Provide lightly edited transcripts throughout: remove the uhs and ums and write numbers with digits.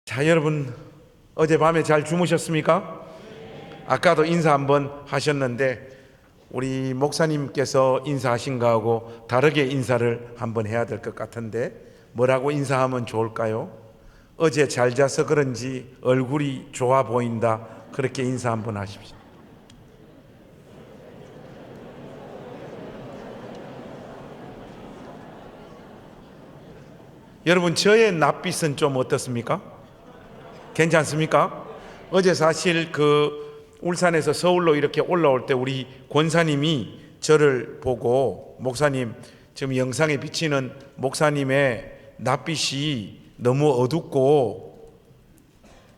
자, 여러분 어젯밤에 잘 주무셨습니까? 아까도 인사 한번 하셨는데 우리 목사님께서 인사하신 거하고 다르게 인사를 한번 해야 될 것 같은데 뭐라고 인사하면 좋을까요? 어제 잘 자서 그런지 얼굴이 좋아 보인다, 그렇게 인사 한번 하십시오. 여러분, 저의 낯빛은 좀 어떻습니까? 괜찮습니까? 어제 사실 울산에서 서울로 이렇게 올라올 때 우리 권사님이 저를 보고, 목사님, 지금 영상에 비치는 목사님의 낯빛이 너무 어둡고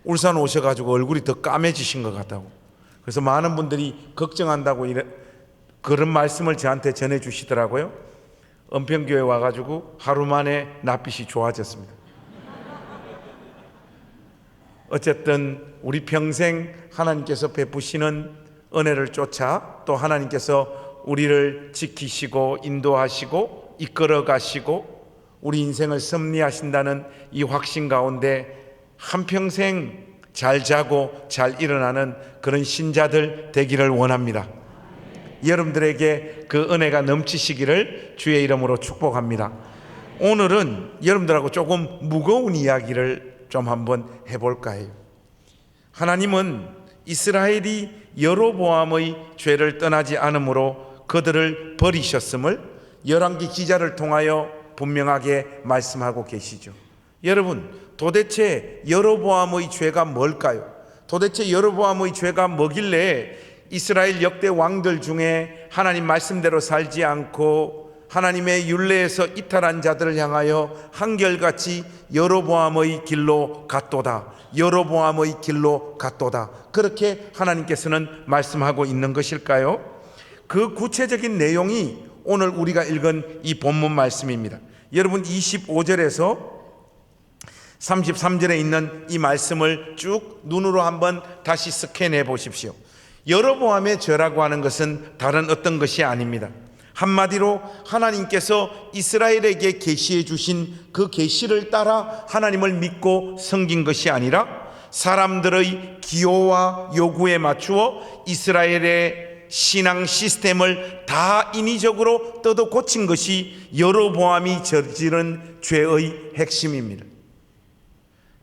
울산 오셔가지고 얼굴이 더 까매지신 것 같다고, 그래서 많은 분들이 걱정한다고 그런 말씀을 저한테 전해주시더라고요. 은평교회 와가지고 하루 만에 낯빛이 좋아졌습니다. 어쨌든 우리 평생 하나님께서 베푸시는 은혜를 쫓아 또 하나님께서 우리를 지키시고 인도하시고 이끌어 가시고 우리 인생을 섭리하신다는 이 확신 가운데 한평생 잘 자고 잘 일어나는 그런 신자들 되기를 원합니다. 여러분들에게 그 은혜가 넘치시기를 주의 이름으로 축복합니다. 오늘은 여러분들하고 조금 무거운 이야기를 좀 한번 해볼까 해요. 하나님은 이스라엘이 여로보암의 죄를 떠나지 않으므로 그들을 버리셨음을 열왕기 기자를 통하여 분명하게 말씀하고 계시죠. 여러분, 도대체 여로보암의 죄가 뭘까요? 도대체 여로보암의 죄가 뭐길래 이스라엘 역대 왕들 중에 하나님 말씀대로 살지 않고 하나님의 율례에서 이탈한 자들을 향하여 한결같이 여로보암의 길로 갔도다, 여로보암의 길로 갔도다, 그렇게 하나님께서는 말씀하고 있는 것일까요? 그 구체적인 내용이 오늘 우리가 읽은 이 본문 말씀입니다. 여러분, 25절에서 33절에 있는 이 말씀을 쭉 눈으로 한번 다시 스캔해 보십시오. 여로보암의 죄라고 하는 것은 다른 어떤 것이 아닙니다. 한마디로 하나님께서 이스라엘에게 계시해 주신 그 계시를 따라 하나님을 믿고 섬긴 것이 아니라 사람들의 기호와 요구에 맞추어 이스라엘의 신앙 시스템을 다 인위적으로 뜯어 고친 것이 여로보암이 저지른 죄의 핵심입니다.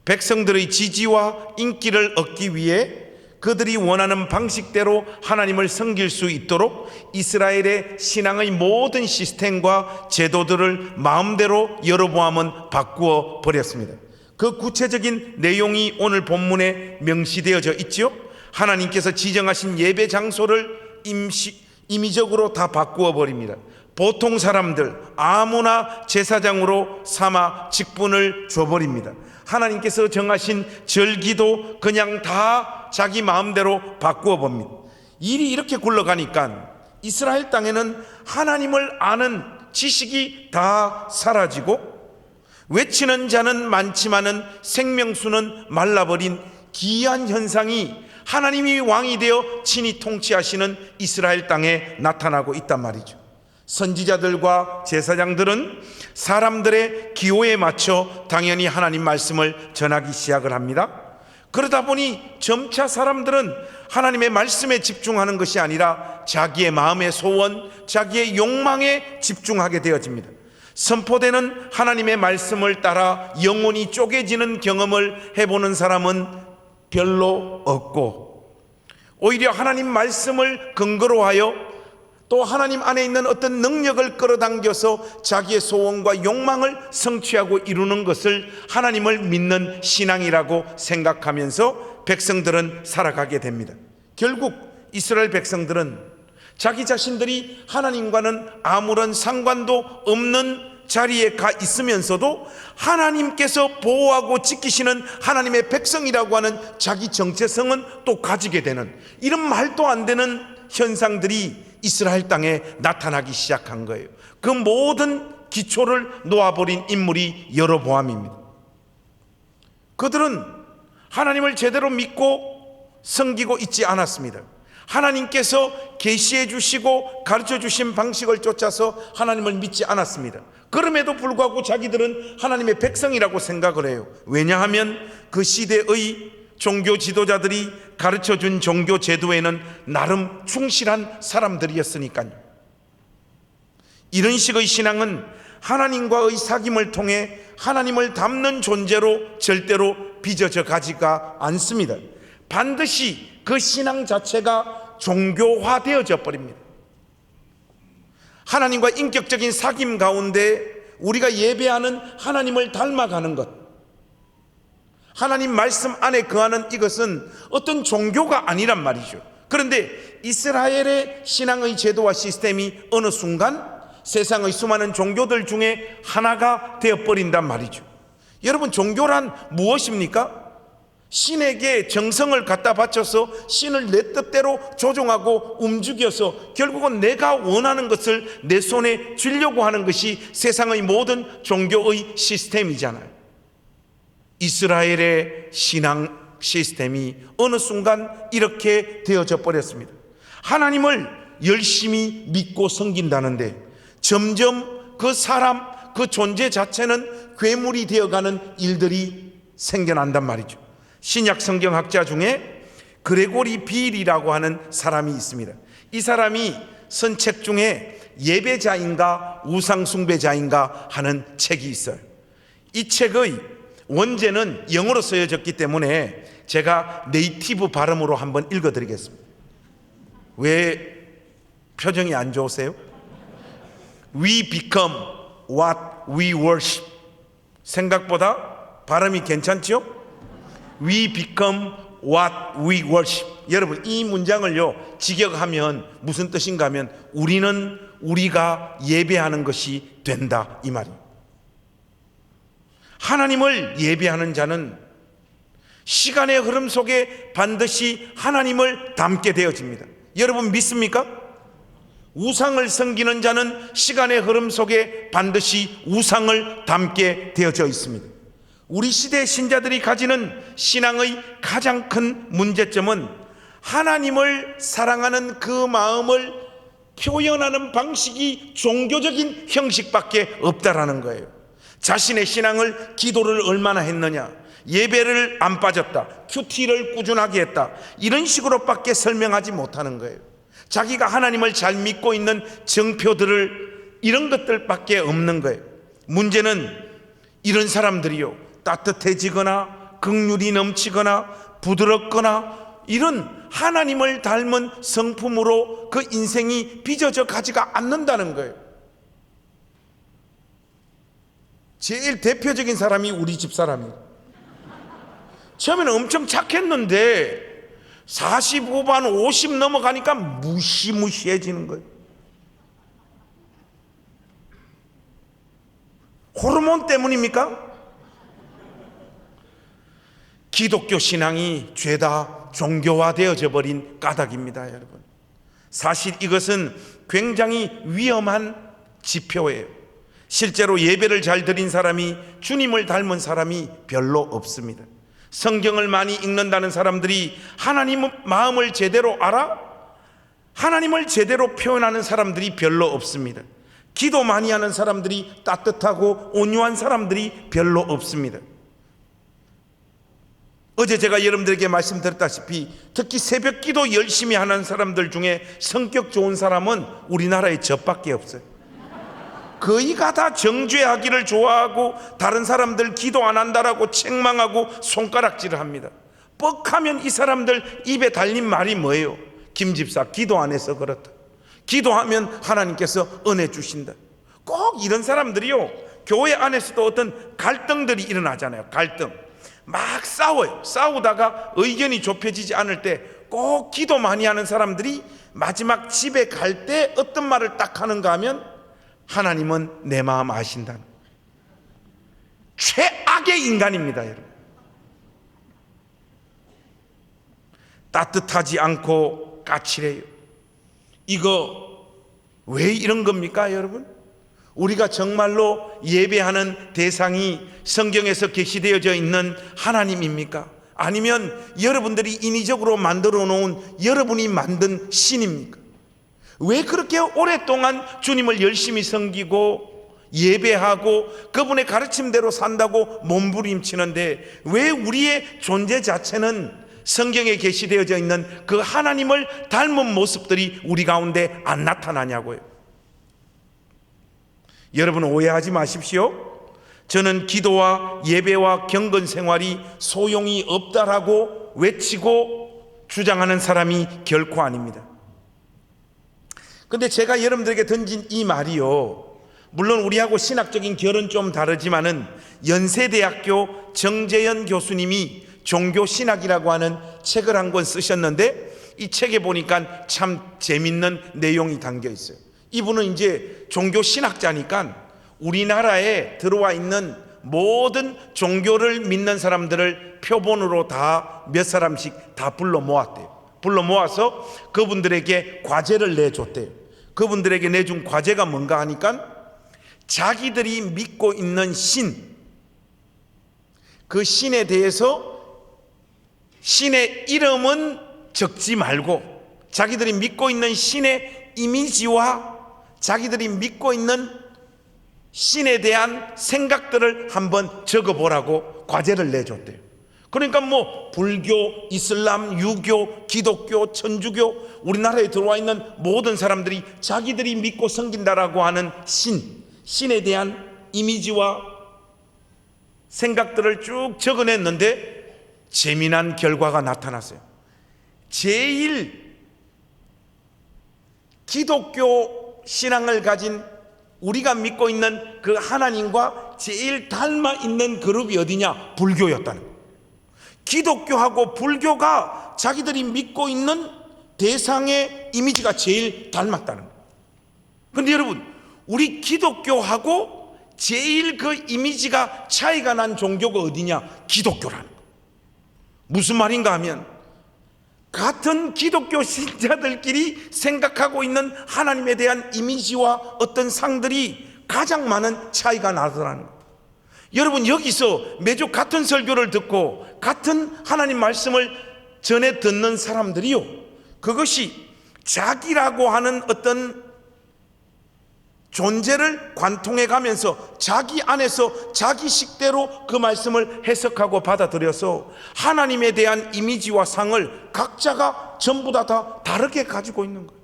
백성들의 지지와 인기를 얻기 위해 그들이 원하는 방식대로 하나님을 섬길 수 있도록 이스라엘의 신앙의 모든 시스템과 제도들을 마음대로 여로보암은 바꾸어 버렸습니다. 그 구체적인 내용이 오늘 본문에 명시되어져 있죠. 하나님께서 지정하신 예배 장소를 임의적으로 다 바꾸어 버립니다. 보통 사람들 아무나 제사장으로 삼아 직분을 줘버립니다. 하나님께서 정하신 절기도 그냥 다 자기 마음대로 바꾸어 봅니다. 일이 이렇게 굴러가니까 이스라엘 땅에는 하나님을 아는 지식이 다 사라지고 외치는 자는 많지만은 생명수는 말라버린 기이한 현상이 하나님이 왕이 되어 친히 통치하시는 이스라엘 땅에 나타나고 있단 말이죠. 선지자들과 제사장들은 사람들의 기호에 맞춰 당연히 하나님 말씀을 전하기 시작을 합니다. 그러다 보니 점차 사람들은 하나님의 말씀에 집중하는 것이 아니라 자기의 마음의 소원, 자기의 욕망에 집중하게 되어집니다. 선포되는 하나님의 말씀을 따라 영혼이 쪼개지는 경험을 해보는 사람은 별로 없고, 오히려 하나님 말씀을 근거로 하여 또 하나님 안에 있는 어떤 능력을 끌어당겨서 자기의 소원과 욕망을 성취하고 이루는 것을 하나님을 믿는 신앙이라고 생각하면서 백성들은 살아가게 됩니다. 결국 이스라엘 백성들은 자기 자신들이 하나님과는 아무런 상관도 없는 자리에 가 있으면서도 하나님께서 보호하고 지키시는 하나님의 백성이라고 하는 자기 정체성은 또 가지게 되는, 이런 말도 안 되는 현상들이 이스라엘 땅에 나타나기 시작한 거예요. 그 모든 기초를 놓아버린 인물이 여로보암입니다. 그들은 하나님을 제대로 믿고 섬기고 있지 않았습니다. 하나님께서 계시해 주시고 가르쳐 주신 방식을 쫓아서 하나님을 믿지 않았습니다. 그럼에도 불구하고 자기들은 하나님의 백성이라고 생각을 해요. 왜냐하면 그 시대의 종교 지도자들이 가르쳐 준 종교 제도에는 나름 충실한 사람들이었으니까요. 이런 식의 신앙은 하나님과의 사귐을 통해 하나님을 닮는 존재로 절대로 빚어져 가지가 않습니다. 반드시 그 신앙 자체가 종교화되어져 버립니다. 하나님과 인격적인 사귐 가운데 우리가 예배하는 하나님을 닮아가는 것, 하나님 말씀 안에 거하는 이것은 어떤 종교가 아니란 말이죠. 그런데 이스라엘의 신앙의 제도와 시스템이 어느 순간 세상의 수많은 종교들 중에 하나가 되어버린단 말이죠. 여러분, 종교란 무엇입니까? 신에게 정성을 갖다 바쳐서 신을 내 뜻대로 조종하고 움직여서 결국은 내가 원하는 것을 내 손에 쥐려고 하는 것이 세상의 모든 종교의 시스템이잖아요. 이스라엘의 신앙 시스템이 어느 순간 이렇게 되어져 버렸습니다. 하나님을 열심히 믿고 섬긴다는데 점점 그 사람, 그 존재 자체는 괴물이 되어가는 일들이 생겨난단 말이죠. 신약 성경학자 중에 그레고리 빌이라고 하는 사람이 있습니다. 이 사람이 쓴 책 중에 예배자인가 우상숭배자인가 하는 책이 있어요. 이 책의 원제는 영어로 쓰여졌기 때문에 제가 네이티브 발음으로 한번 읽어드리겠습니다. 왜 표정이 안 좋으세요? We become what we worship. 생각보다 발음이 괜찮죠? We become what we worship. 여러분, 이 문장을요 직역하면 무슨 뜻인가 하면 우리는 우리가 예배하는 것이 된다, 이 말이에요. 하나님을 예배하는 자는 시간의 흐름 속에 반드시 하나님을 닮게 되어집니다. 여러분 믿습니까? 우상을 섬기는 자는 시간의 흐름 속에 반드시 우상을 닮게 되어져 있습니다. 우리 시대 신자들이 가지는 신앙의 가장 큰 문제점은 하나님을 사랑하는 그 마음을 표현하는 방식이 종교적인 형식밖에 없다라는 거예요. 자신의 신앙을 기도를 얼마나 했느냐, 예배를 안 빠졌다, 큐티를 꾸준하게 했다, 이런 식으로밖에 설명하지 못하는 거예요. 자기가 하나님을 잘 믿고 있는 정표들을 이런 것들밖에 없는 거예요. 문제는 이런 사람들이요 따뜻해지거나 긍휼이 넘치거나 부드럽거나 이런 하나님을 닮은 성품으로 그 인생이 빚어져 가지가 않는다는 거예요. 제일 대표적인 사람이 우리 집 사람이에요. 처음에는 엄청 착했는데 40 후반 50 넘어가니까 무시무시해지는 거예요. 호르몬 때문입니까? 기독교 신앙이 죄다 종교화되어져 버린 까닭입니다, 여러분. 사실 이것은 굉장히 위험한 지표예요. 실제로 예배를 잘 드린 사람이, 주님을 닮은 사람이 별로 없습니다. 성경을 많이 읽는다는 사람들이 하나님 마음을 제대로 알아? 하나님을 제대로 표현하는 사람들이 별로 없습니다. 기도 많이 하는 사람들이, 따뜻하고 온유한 사람들이 별로 없습니다. 어제 제가 여러분들에게 말씀드렸다시피 특히 새벽 기도 열심히 하는 사람들 중에 성격 좋은 사람은 우리나라에 저밖에 없어요. 거의가 다 정죄하기를 좋아하고 다른 사람들 기도 안 한다라고 책망하고 손가락질을 합니다. 뻑하면 이 사람들 입에 달린 말이 뭐예요? 김 집사 기도 안 해서 그렇다, 기도하면 하나님께서 은혜 주신다. 꼭 이런 사람들이요 교회 안에서도 어떤 갈등들이 일어나잖아요. 갈등 막 싸워요. 싸우다가 의견이 좁혀지지 않을 때 꼭 기도 많이 하는 사람들이 마지막 집에 갈 때 어떤 말을 딱 하는가 하면 하나님은 내 마음 아신다는, 최악의 인간입니다, 여러분. 따뜻하지 않고 까칠해요. 이거 왜 이런 겁니까, 여러분? 우리가 정말로 예배하는 대상이 성경에서 계시되어져 있는 하나님입니까? 아니면 여러분들이 인위적으로 만들어 놓은 여러분이 만든 신입니까? 왜 그렇게 오랫동안 주님을 열심히 섬기고 예배하고 그분의 가르침대로 산다고 몸부림치는데 왜 우리의 존재 자체는 성경에 게시되어져 있는 그 하나님을 닮은 모습들이 우리 가운데 안 나타나냐고요. 여러분 오해하지 마십시오. 저는 기도와 예배와 경건 생활이 소용이 없다라고 외치고 주장하는 사람이 결코 아닙니다. 근데 제가 여러분들에게 던진 이 말이요, 물론 우리하고 신학적인 결은 좀 다르지만은 연세대학교 정재현 교수님이 종교신학이라고 하는 책을 한 권 쓰셨는데 이 책에 보니까 참 재밌는 내용이 담겨 있어요. 이분은 이제 종교신학자니까 우리나라에 들어와 있는 모든 종교를 믿는 사람들을 표본으로 다 몇 사람씩 다 불러 모았대요. 불러 모아서 그분들에게 과제를 내줬대요. 그분들에게 내준 과제가 뭔가 하니까 자기들이 믿고 있는 신, 그 신에 대해서 신의 이름은 적지 말고 자기들이 믿고 있는 신의 이미지와 자기들이 믿고 있는 신에 대한 생각들을 한번 적어보라고 과제를 내줬대요. 그러니까 뭐 불교, 이슬람, 유교, 기독교, 천주교, 우리나라에 들어와 있는 모든 사람들이 자기들이 믿고 섬긴다라고 하는 신에 대한 이미지와 생각들을 쭉 적어냈는데 재미난 결과가 나타났어요. 제일 기독교 신앙을 가진 우리가 믿고 있는 그 하나님과 제일 닮아 있는 그룹이 어디냐? 불교였다는 거예요. 기독교하고 불교가 자기들이 믿고 있는 대상의 이미지가 제일 닮았다는 거예요. 그런데 여러분, 우리 기독교하고 제일 그 이미지가 차이가 난 종교가 어디냐? 기독교라는 거예요. 무슨 말인가 하면 같은 기독교 신자들끼리 생각하고 있는 하나님에 대한 이미지와 어떤 상들이 가장 많은 차이가 나더라는 거예요. 여러분, 여기서 매주 같은 설교를 듣고 같은 하나님 말씀을 전해 듣는 사람들이요, 그것이 자기라고 하는 어떤 존재를 관통해 가면서 자기 안에서 자기 식대로 그 말씀을 해석하고 받아들여서 하나님에 대한 이미지와 상을 각자가 전부 다 다르게 가지고 있는 거예요.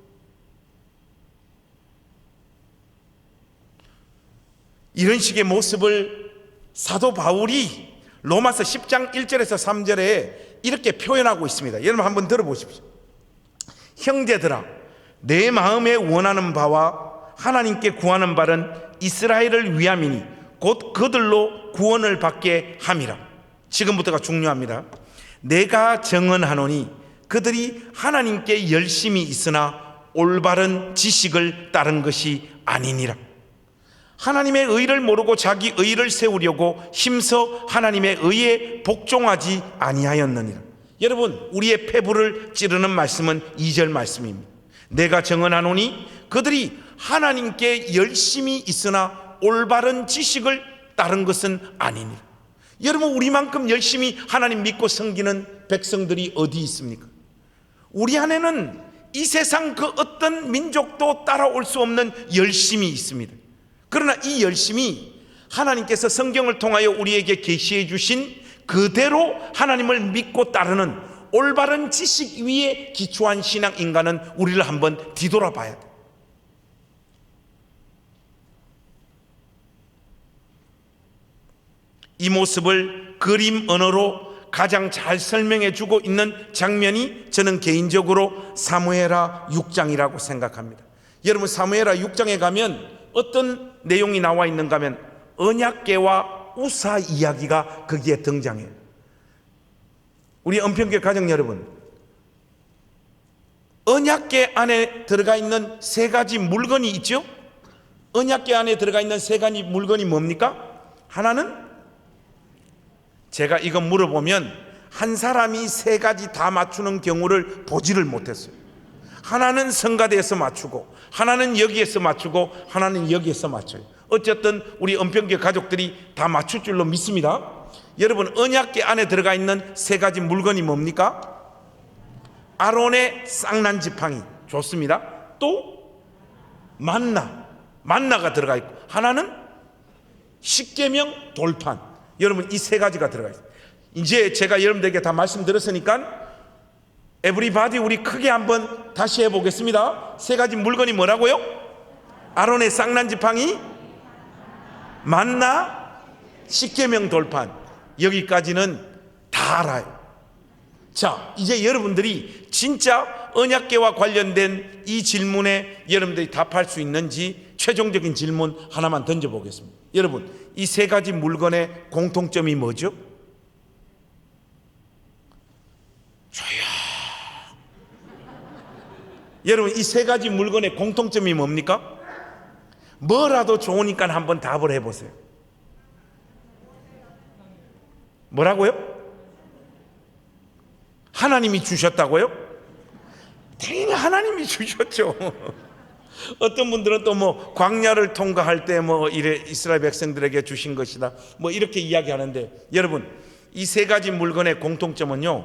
이런 식의 모습을 사도 바울이 로마서 10장 1절에서 3절에 이렇게 표현하고 있습니다. 여러분 한번 들어보십시오. 형제들아, 내 마음에 원하는 바와 하나님께 구하는 바는 이스라엘을 위함이니 곧 그들로 구원을 받게 함이라. 지금부터가 중요합니다. 내가 정언하노니 그들이 하나님께 열심히 있으나 올바른 지식을 따른 것이 아니니라. 하나님의 의를 모르고 자기 의를 세우려고 힘써 하나님의 의에 복종하지 아니하였느니라. 여러분, 우리의 폐부를 찌르는 말씀은 2절 말씀입니다. 내가 정언하노니 그들이 하나님께 열심히 있으나 올바른 지식을 따른 것은 아니니라. 여러분, 우리만큼 열심히 하나님 믿고 섬기는 백성들이 어디 있습니까? 우리 안에는 이 세상 그 어떤 민족도 따라올 수 없는 열심이 있습니다. 그러나 이 열심이 하나님께서 성경을 통하여 우리에게 계시해 주신 그대로 하나님을 믿고 따르는 올바른 지식 위에 기초한 신앙 인간은 우리를 한번 뒤돌아봐야 돼요. 이 모습을 그림 언어로 가장 잘 설명해 주고 있는 장면이 저는 개인적으로 사무엘하 6장이라고 생각합니다. 여러분, 사무엘하 6장에 가면 어떤 내용이 나와 있는가 하면 언약궤와 우사 이야기가 거기에 등장해요. 우리 은평교회 가정 여러분, 언약궤 안에 들어가 있는 세 가지 물건이 있죠? 언약궤 안에 들어가 있는 세 가지 물건이 뭡니까? 하나는, 제가 이거 물어보면 한 사람이 세 가지 다 맞추는 경우를 보지를 못했어요. 하나는 성가대에서 맞추고, 하나는 여기에서 맞추고, 하나는 여기에서 맞춰요. 어쨌든 우리 은평교회 가족들이 다 맞출 줄로 믿습니다. 여러분, 언약궤 안에 들어가 있는 세 가지 물건이 뭡니까? 아론의 쌍난 지팡이, 좋습니다. 또 만나가 들어가 있고, 하나는 십계명 돌판. 여러분, 이 세 가지가 들어가 있어요. 이제 제가 여러분들에게 다 말씀드렸으니까 에브리바디 우리 크게 한번 다시 해보겠습니다. 세 가지 물건이 뭐라고요? 아론의 쌍난 지팡이, 만나, 십계명 돌판. 여기까지는 다 알아요. 자, 이제 여러분들이 진짜 언약궤와 관련된 이 질문에 여러분들이 답할 수 있는지 최종적인 질문 하나만 던져보겠습니다. 여러분, 이 세 가지 물건의 공통점이 뭐죠? 여러분, 이 세 가지 물건의 공통점이 뭡니까? 뭐라도 좋으니까 한번 답을 해보세요. 뭐라고요? 하나님이 주셨다고요? 당연히 하나님이 주셨죠. 어떤 분들은 또 뭐 광야를 통과할 때 뭐 이래 이스라엘 백성들에게 주신 것이다, 뭐 이렇게 이야기하는데, 여러분, 이 세 가지 물건의 공통점은요,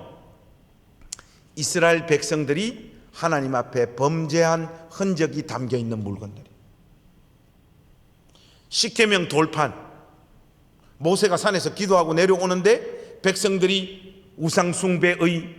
이스라엘 백성들이 하나님 앞에 범죄한 흔적이 담겨 있는 물건들이. 십계명 돌판, 모세가 산에서 기도하고 내려오는데 백성들이 우상 숭배의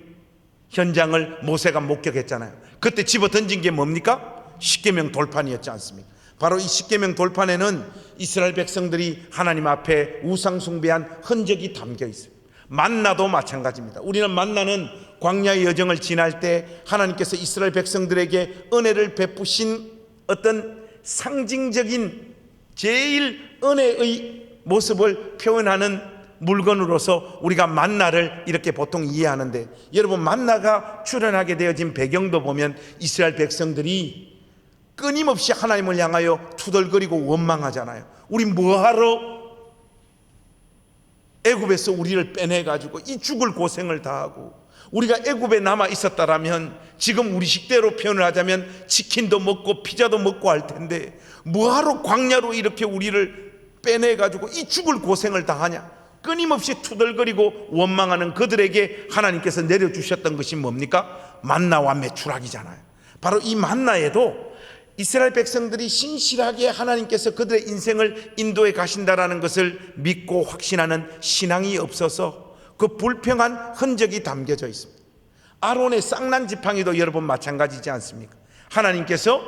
현장을 모세가 목격했잖아요. 그때 집어 던진 게 뭡니까? 십계명 돌판이었지 않습니까? 바로 이 십계명 돌판에는 이스라엘 백성들이 하나님 앞에 우상 숭배한 흔적이 담겨 있어요. 만나도 마찬가지입니다. 우리는 만나는 광야의 여정을 지날 때 하나님께서 이스라엘 백성들에게 은혜를 베푸신 어떤 상징적인 제일 은혜의 모습을 표현하는 물건으로서 우리가 만나를 이렇게 보통 이해하는데, 여러분, 만나가 출현하게 되어진 배경도 보면 이스라엘 백성들이 끊임없이 하나님을 향하여 투덜거리고 원망하잖아요. 우리 뭐하러 애굽에서 우리를 빼내가지고 이 죽을 고생을 다하고, 우리가 애굽에 남아 있었다라면 지금 우리 식대로 표현을 하자면 치킨도 먹고 피자도 먹고 할 텐데 뭐하러 광야로 이렇게 우리를 빼내가지고 이 죽을 고생을 다하냐. 끊임없이 투덜거리고 원망하는 그들에게 하나님께서 내려주셨던 것이 뭡니까? 만나와 메추라기잖아요. 바로 이 만나에도 이스라엘 백성들이 신실하게 하나님께서 그들의 인생을 인도해 가신다라는 것을 믿고 확신하는 신앙이 없어서 그 불평한 흔적이 담겨져 있습니다. 아론의 쌍난 지팡이도 여러분 마찬가지지 않습니까? 하나님께서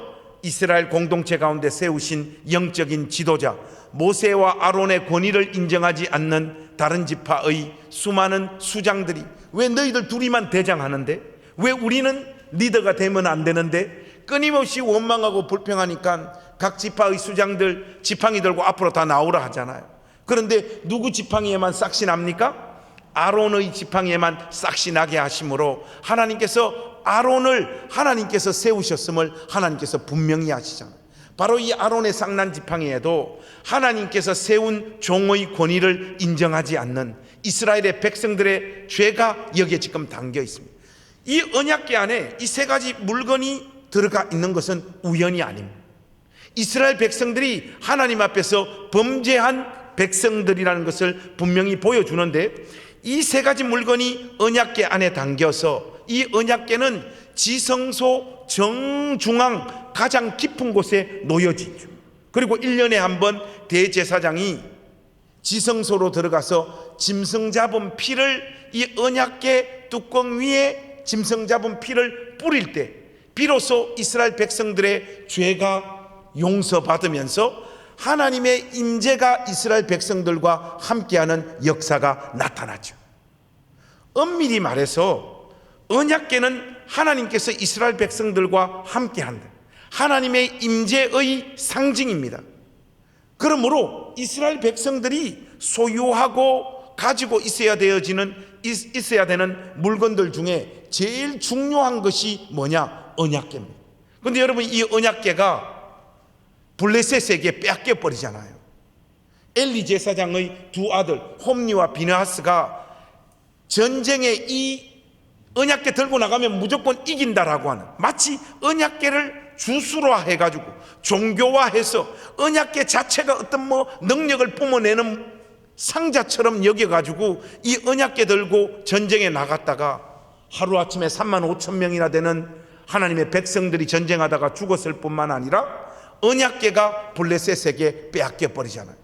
이스라엘 공동체 가운데 세우신 영적인 지도자 모세와 아론의 권위를 인정하지 않는 다른 지파의 수많은 수장들이, 왜 너희들 둘이만 대장하는데, 왜 우리는 리더가 되면 안 되는데, 끊임없이 원망하고 불평하니까 각 지파의 수장들 지팡이 들고 앞으로 다 나오라 하잖아요. 그런데 누구 지팡이에만 싹시 납니까? 아론의 지팡이에만 싹시 나게 하심으로 하나님께서 아론을 하나님께서 세우셨음을 하나님께서 분명히 하시잖아요. 바로 이 아론의 쌍난 지팡이에도 하나님께서 세운 종의 권위를 인정하지 않는 이스라엘의 백성들의 죄가 여기에 지금 담겨 있습니다. 이 언약궤 안에 이 세 가지 물건이 들어가 있는 것은 우연이 아닙니다. 이스라엘 백성들이 하나님 앞에서 범죄한 백성들이라는 것을 분명히 보여주는데, 이 세 가지 물건이 언약궤 안에 담겨서 이 언약궤는 지성소 정중앙 가장 깊은 곳에 놓여지죠. 그리고 1년에 한 번 대제사장이 지성소로 들어가서 짐승 잡은 피를 이 언약궤 뚜껑 위에 짐승 잡은 피를 뿌릴 때 비로소 이스라엘 백성들의 죄가 용서받으면서 하나님의 임재가 이스라엘 백성들과 함께하는 역사가 나타나죠. 엄밀히 말해서 언약궤는 하나님께서 이스라엘 백성들과 함께한다, 하나님의 임재의 상징입니다. 그러므로 이스라엘 백성들이 소유하고 가지고 있어야 되는 물건들 중에 제일 중요한 것이 뭐냐? 언약궤입니다. 그런데 여러분, 이 언약궤가 블레셋에게 빼앗겨 버리잖아요. 엘리 제사장의 두 아들 홈니와 비느하스가 전쟁에 이 언약궤 들고 나가면 무조건 이긴다라고 하는, 마치 언약궤를 주술화해가지고 종교화해서 언약궤 자체가 어떤 능력을 뿜어내는 상자처럼 여겨가지고 이 언약궤 들고 전쟁에 나갔다가 하루아침에 3만 5천 명이나 되는 하나님의 백성들이 전쟁하다가 죽었을 뿐만 아니라 언약궤가 블레셋에게 빼앗겨 버리잖아요.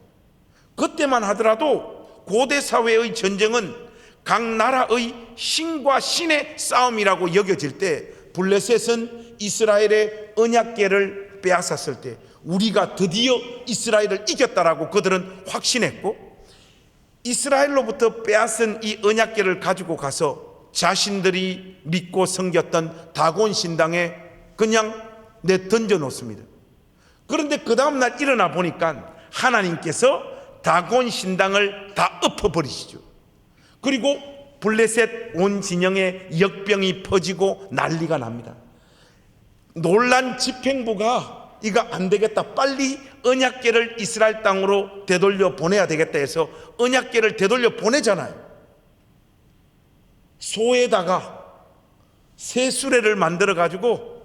그때만 하더라도 고대 사회의 전쟁은 각 나라의 신과 신의 싸움이라고 여겨질 때 블레셋은 이스라엘의 언약궤를 빼앗았을 때 우리가 드디어 이스라엘을 이겼다라고 그들은 확신했고, 이스라엘로부터 빼앗은 이 언약궤를 가지고 가서 자신들이 믿고 섬겼던 다곤 신당에 그냥 던져 놓습니다. 그런데 그 다음날 일어나 보니까 하나님께서 다곤 신당을 다 엎어버리시죠. 그리고 블레셋 온 진영에 역병이 퍼지고 난리가 납니다. 놀란 집행부가 이거 안 되겠다, 빨리 언약궤를 이스라엘 땅으로 되돌려 보내야 되겠다 해서 언약궤를 되돌려 보내잖아요. 소에다가 새 수레를 만들어 가지고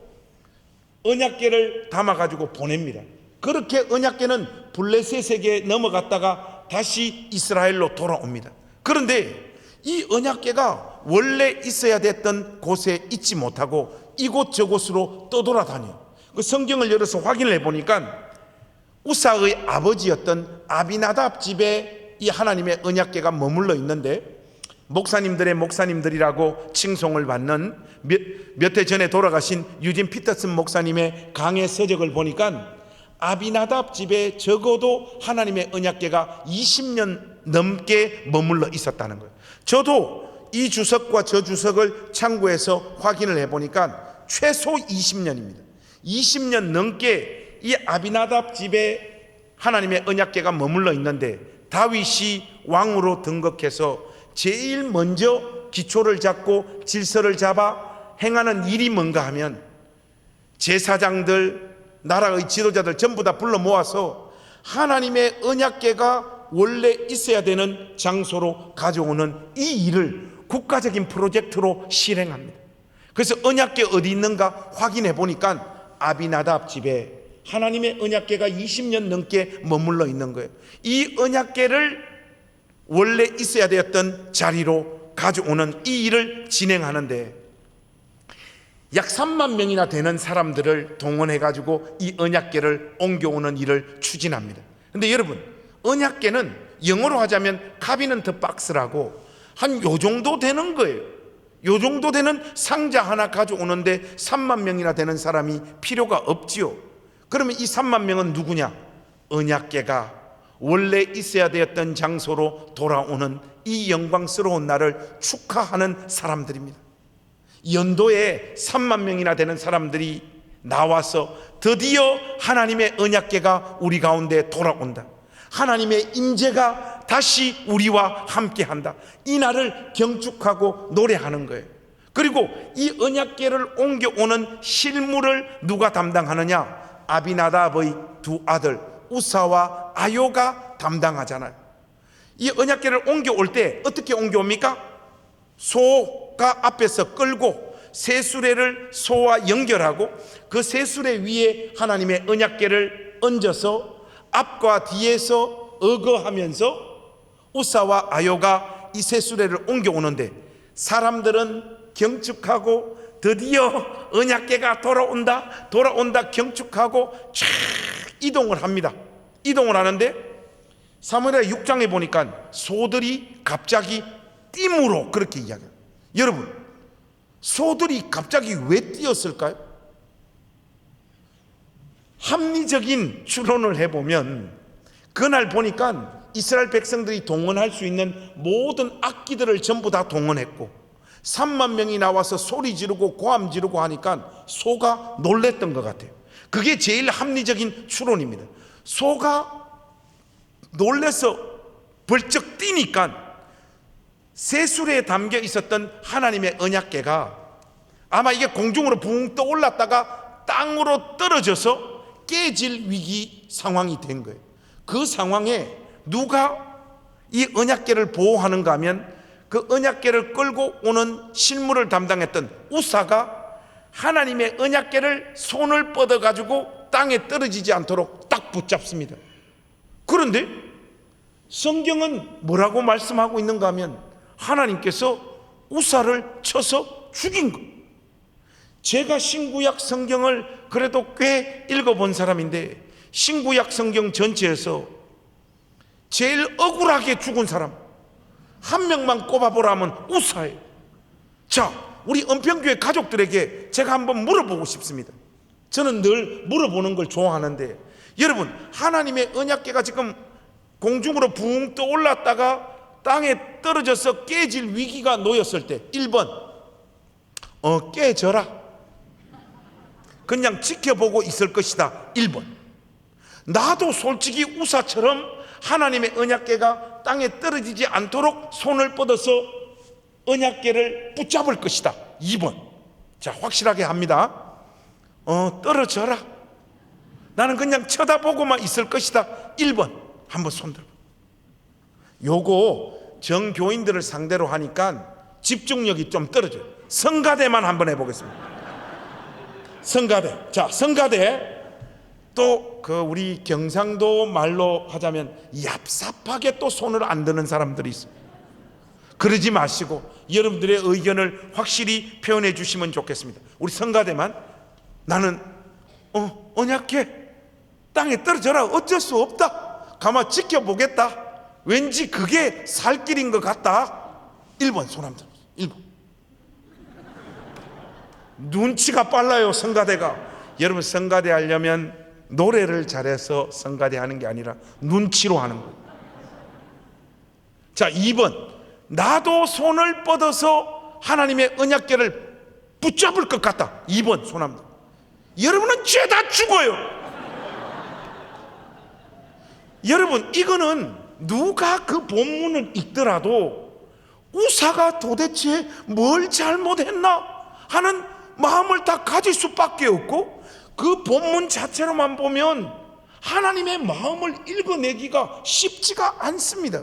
언약궤를 담아 가지고 보냅니다. 그렇게 언약궤는 블레셋에게 넘어갔다가 다시 이스라엘로 돌아옵니다. 그런데 이 언약궤가 원래 있어야 됐던 곳에 있지 못하고 이곳저곳으로 떠돌아다녀요. 그 성경을 열어서 확인을 해보니까 우사의 아버지였던 아비나답 집에 이 하나님의 언약궤가 머물러 있는데, 목사님들의 목사님들이라고 칭송을 받는 몇 해 전에 돌아가신 유진 피터슨 목사님의 강해 서적을 보니까 아비나답 집에 적어도 하나님의 언약궤가 20년 넘게 머물러 있었다는 거예요. 저도 이 주석과 저 주석을 참고해서 확인을 해보니까 최소 20년입니다. 20년 넘게 이 아비나답 집에 하나님의 언약궤가 머물러 있는데, 다윗이 왕으로 등극해서 제일 먼저 기초를 잡고 질서를 잡아 행하는 일이 뭔가 하면 제사장들, 나라의 지도자들 전부 다 불러 모아서 하나님의 언약궤가 원래 있어야 되는 장소로 가져오는 이 일을 국가적인 프로젝트로 실행합니다. 그래서 언약궤 어디 있는가 확인해 보니까 아비나답 집에 하나님의 언약궤가 20년 넘게 머물러 있는 거예요. 이 언약궤를 원래 있어야 되었던 자리로 가져오는 이 일을 진행하는데 약 3만 명이나 되는 사람들을 동원해 가지고 이 언약궤를 옮겨오는 일을 추진합니다. 근데 여러분, 언약궤는 영어로 하자면 카비넌트 박스라고 한 요 정도 되는 거예요. 요 정도 되는 상자 하나 가져오는데 3만 명이나 되는 사람이 필요가 없지요. 그러면 이 3만 명은 누구냐? 언약궤가 원래 있어야 되었던 장소로 돌아오는 이 영광스러운 날을 축하하는 사람들입니다. 연도에 3만 명이나 되는 사람들이 나와서 드디어 하나님의 언약궤가 우리 가운데 돌아온다, 하나님의 임재가 다시 우리와 함께한다, 이 날을 경축하고 노래하는 거예요. 그리고 이 언약궤를 옮겨오는 실무를 누가 담당하느냐? 아비나답의 두 아들 우사와 아요가 담당하잖아요. 이 언약궤를 옮겨올 때 어떻게 옮겨옵니까? 소가 앞에서 끌고 새수레를 소와 연결하고 그 새수레 위에 하나님의 언약궤를 얹어서 앞과 뒤에서 어거하면서 우사와 아요가 이 새수레를 옮겨오는데, 사람들은 경축하고 드디어 언약궤가 돌아온다 경축하고 쫙 이동을 합니다. 이동을 하는데 사무엘하 6장에 보니까 소들이 갑자기 띠므로 그렇게 이야기해요. 여러분, 소들이 갑자기 왜 뛰었을까요? 합리적인 추론을 해보면 그날 보니까 이스라엘 백성들이 동원할 수 있는 모든 악기들을 전부 다 동원했고 3만 명이 나와서 소리 지르고 고함 지르고 하니까 소가 놀랬던 것 같아요. 그게 제일 합리적인 추론입니다. 소가 놀래서 벌쩍 뛰니까 새수레에 담겨 있었던 하나님의 언약궤가 아마 이게 공중으로 붕 떠올랐다가 땅으로 떨어져서 깨질 위기 상황이 된 거예요. 그 상황에 누가 이 언약궤를 보호하는가 하면 그 언약궤를 끌고 오는 실무를 담당했던 우사가 하나님의 언약궤를 손을 뻗어 가지고 땅에 떨어지지 않도록 딱 붙잡습니다. 그런데 성경은 뭐라고 말씀하고 있는가 하면 하나님께서 우사를 쳐서 죽인 것. 제가 신구약 성경을 그래도 꽤 읽어본 사람인데 신구약 성경 전체에서 제일 억울하게 죽은 사람 한 명만 꼽아보라면 우사예요. 자, 우리 은평교회 가족들에게 제가 한번 물어보고 싶습니다. 저는 늘 물어보는 걸 좋아하는데, 여러분, 하나님의 언약궤가 지금 공중으로 붕 떠올랐다가 땅에 떨어져서 깨질 위기가 놓였을 때 1번 깨져라, 그냥 지켜보고 있을 것이다. 1번. 나도 솔직히 우사처럼 하나님의 언약궤가 땅에 떨어지지 않도록 손을 뻗어서 언약궤를 붙잡을 것이다. 2번. 자, 확실하게 합니다. 떨어져라, 나는 그냥 쳐다보고만 있을 것이다. 1번. 한번 손들어. 요거 정교인들을 상대로 하니까 집중력이 좀 떨어져요. 성가대만 한번 해보겠습니다. 성가대. 자, 성가대. 또 우리 경상도 말로 하자면 얍삽하게 또 손을 안 드는 사람들이 있어요. 그러지 마시고 여러분들의 의견을 확실히 표현해 주시면 좋겠습니다. 우리 성가대만, 나는 언약궤 땅에 떨어져라, 어쩔 수 없다, 가만 지켜보겠다, 왠지 그게 살 길인 것 같다. 1번 손 한번 들어보세요. 1번. 눈치가 빨라요, 성가대가. 여러분, 성가대 하려면 노래를 잘해서 성가대 하는 게 아니라 눈치로 하는 거예요. 자, 2번. 나도 손을 뻗어서 하나님의 언약궤를 붙잡을 것 같다. 2번 손 한번. 여러분은 죄다 죽어요. 여러분, 이거는 누가 그 본문을 읽더라도 우사가 도대체 뭘 잘못했나 하는 마음을 다 가질 수밖에 없고, 그 본문 자체로만 보면 하나님의 마음을 읽어내기가 쉽지가 않습니다.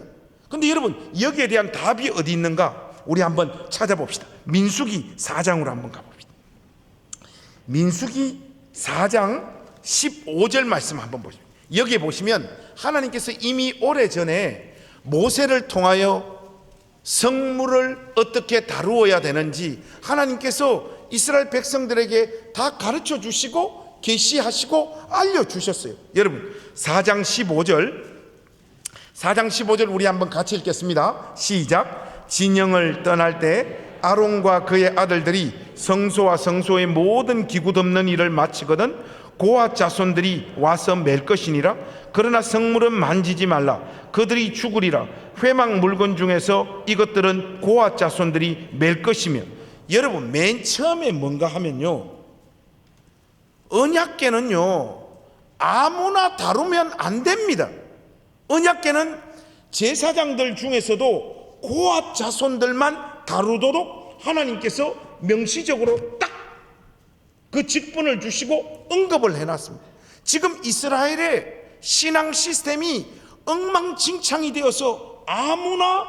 근데 여러분, 여기에 대한 답이 어디 있는가 우리 한번 찾아봅시다. 민수기 4장으로 한번 가봅시다. 민수기 4장 15절 말씀 한번 보시죠. 여기에 보시면 하나님께서 이미 오래전에 모세를 통하여 성물을 어떻게 다루어야 되는지 하나님께서 이스라엘 백성들에게 다 가르쳐 주시고 계시하시고 알려주셨어요. 여러분, 4장 15절 우리 한번 같이 읽겠습니다. 시작. 진영을 떠날 때 아론과 그의 아들들이 성소와 성소의 모든 기구 덮는 일을 마치거든 고아 자손들이 와서 맬 것이니라. 그러나 성물은 만지지 말라, 그들이 죽으리라. 회막 물건 중에서 이것들은 고아 자손들이 맬 것이며. 여러분, 맨 처음에 뭔가 하면요, 언약궤는요 아무나 다루면 안 됩니다. 언약궤는 제사장들 중에서도 고아 자손들만 다루도록 하나님께서 명시적으로 딱 그 직분을 주시고 언급을 해놨습니다. 지금 이스라엘의 신앙 시스템이 엉망진창이 되어서 아무나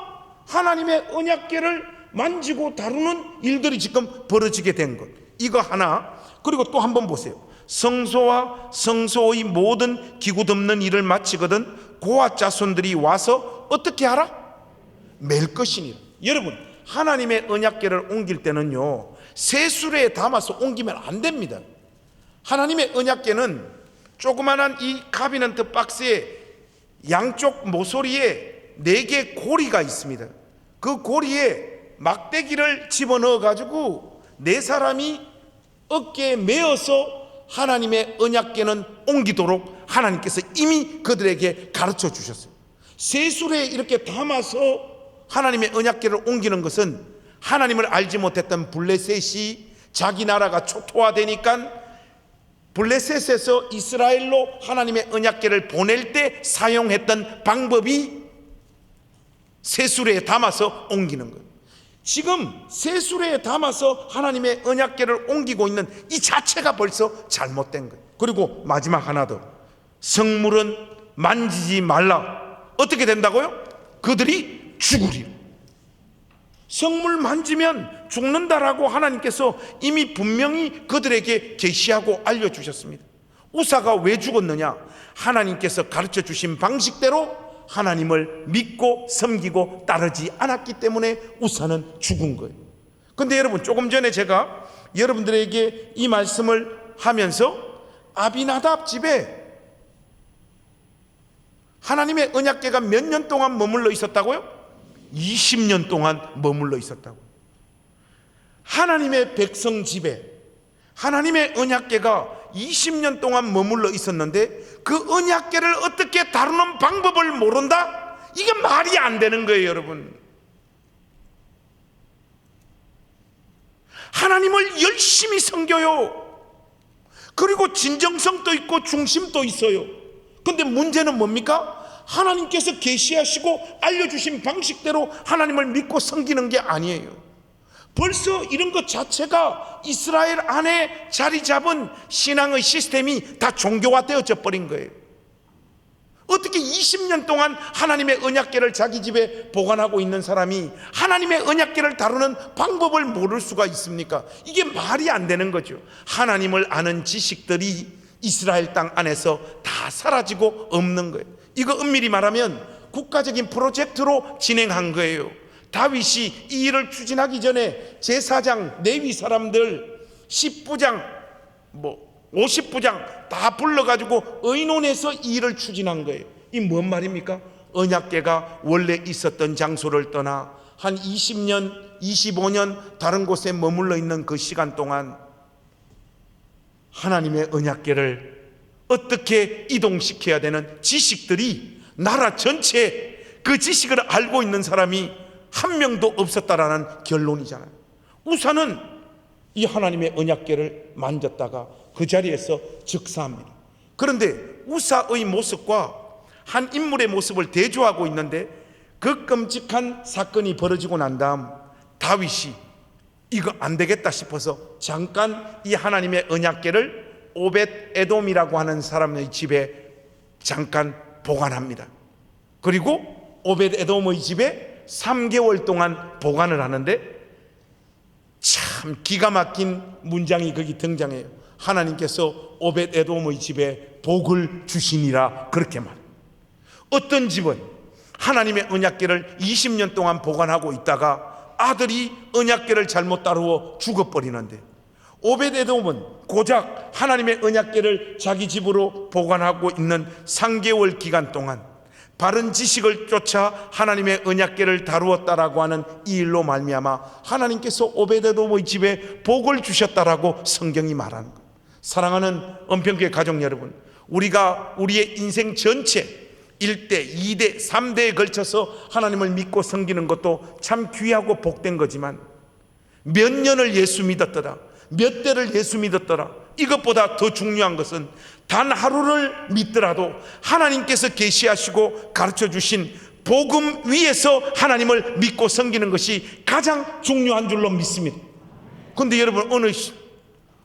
하나님의 언약궤를 만지고 다루는 일들이 지금 벌어지게 된 것, 이거 하나. 그리고 또 한번 보세요. 성소와 성소의 모든 기구 덮는 일을 마치거든 고아 자손들이 와서 어떻게 하라? 맬 것이니라. 여러분, 하나님의 언약궤를 옮길 때는요 새 수레에 담아서 옮기면 안 됩니다. 하나님의 언약궤는 조그만한 이 카비넌트 박스에 양쪽 모서리에 4개 고리가 있습니다. 그 고리에 막대기를 집어넣어 가지고 4사람이 어깨에 메어서 하나님의 언약궤는 옮기도록 하나님께서 이미 그들에게 가르쳐 주셨어요. 새 수레에 이렇게 담아서 하나님의 언약궤를 옮기는 것은 하나님을 알지 못했던 블레셋이 자기 나라가 초토화되니까 블레셋에서 이스라엘로 하나님의 언약궤를 보낼 때 사용했던 방법이 새 수레에 담아서 옮기는 거예요. 지금 새 수레에 담아서 하나님의 언약궤를 옮기고 있는 이 자체가 벌써 잘못된 거예요. 그리고 마지막 하나 더, 성물은 만지지 말라. 어떻게 된다고요? 그들이 죽으리라. 성물 만지면 죽는다라고 하나님께서 이미 분명히 그들에게 계시하고 알려주셨습니다. 우사가 왜 죽었느냐? 하나님께서 가르쳐 주신 방식대로 하나님을 믿고 섬기고 따르지 않았기 때문에 우사는 죽은 거예요. 근데 여러분, 조금 전에 제가 여러분들에게 이 말씀을 하면서 아비나답 집에 하나님의 언약궤가 몇 년 동안 머물러 있었다고요? 20년 동안 머물러 있었다고. 하나님의 백성 집에 하나님의 언약궤가 20년 동안 머물러 있었는데 그 언약궤를 어떻게 다루는 방법을 모른다? 이게 말이 안 되는 거예요, 여러분. 하나님을 열심히 섬겨요. 그리고 진정성도 있고 중심도 있어요. 근데 문제는 뭡니까? 하나님께서 계시하시고 알려주신 방식대로 하나님을 믿고 섬기는 게 아니에요. 벌써 이런 것 자체가 이스라엘 안에 자리 잡은 신앙의 시스템이 다 종교화되어져 버린 거예요. 어떻게 20년 동안 하나님의 언약궤를 자기 집에 보관하고 있는 사람이 하나님의 언약궤를 다루는 방법을 모를 수가 있습니까? 이게 말이 안 되는 거죠. 하나님을 아는 지식들이 이스라엘 땅 안에서 다 사라지고 없는 거예요. 이거 엄밀히 말하면 국가적인 프로젝트로 진행한 거예요. 다윗이 이 일을 추진하기 전에 제사장, 레위 사람들 10부장, 50부장 다 불러가지고 의논해서 이 일을 추진한 거예요. 이 뭔 말입니까? 언약궤가 원래 있었던 장소를 떠나 한 20년, 25년 다른 곳에 머물러 있는 그 시간 동안 하나님의 언약궤를 어떻게 이동시켜야 되는 지식들이 나라 전체에 그 지식을 알고 있는 사람이 한 명도 없었다라는 결론이잖아요. 우사는 이 하나님의 언약궤를 만졌다가 그 자리에서 즉사합니다. 그런데 우사의 모습과 한 인물의 모습을 대조하고 있는데 그 끔찍한 사건이 벌어지고 난 다음 다윗이 이거 안 되겠다 싶어서 잠깐 이 하나님의 언약궤를 오벳 에돔이라고 하는 사람의 집에 잠깐 보관합니다. 그리고 오벳 에돔의 집에 3개월 동안 보관을 하는데 참 기가 막힌 문장이 거기 등장해요. 하나님께서 오벳 에돔의 집에 복을 주시니라 그렇게 말해요. 어떤 집은 하나님의 언약궤를 20년 동안 보관하고 있다가 아들이 언약궤를 잘못 다루어 죽어버리는데 오벳 에돔은 고작 하나님의 언약궤를 자기 집으로 보관하고 있는 3개월 기간 동안 바른 지식을 쫓아 하나님의 언약궤를 다루었다라고 하는 이 일로 말미암아 하나님께서 오벳 에돔의 집에 복을 주셨다라고 성경이 말하는 것. 사랑하는 은평교회 가족 여러분, 우리가 우리의 인생 전체 1대, 2대, 3대에 걸쳐서 하나님을 믿고 섬기는 것도 참 귀하고 복된 거지만 몇 년을 예수 믿었더라, 몇 대를 예수 믿었더라, 이것보다 더 중요한 것은 단 하루를 믿더라도 하나님께서 계시하시고 가르쳐 주신 복음 위에서 하나님을 믿고 섬기는 것이 가장 중요한 줄로 믿습니다. 그런데 여러분,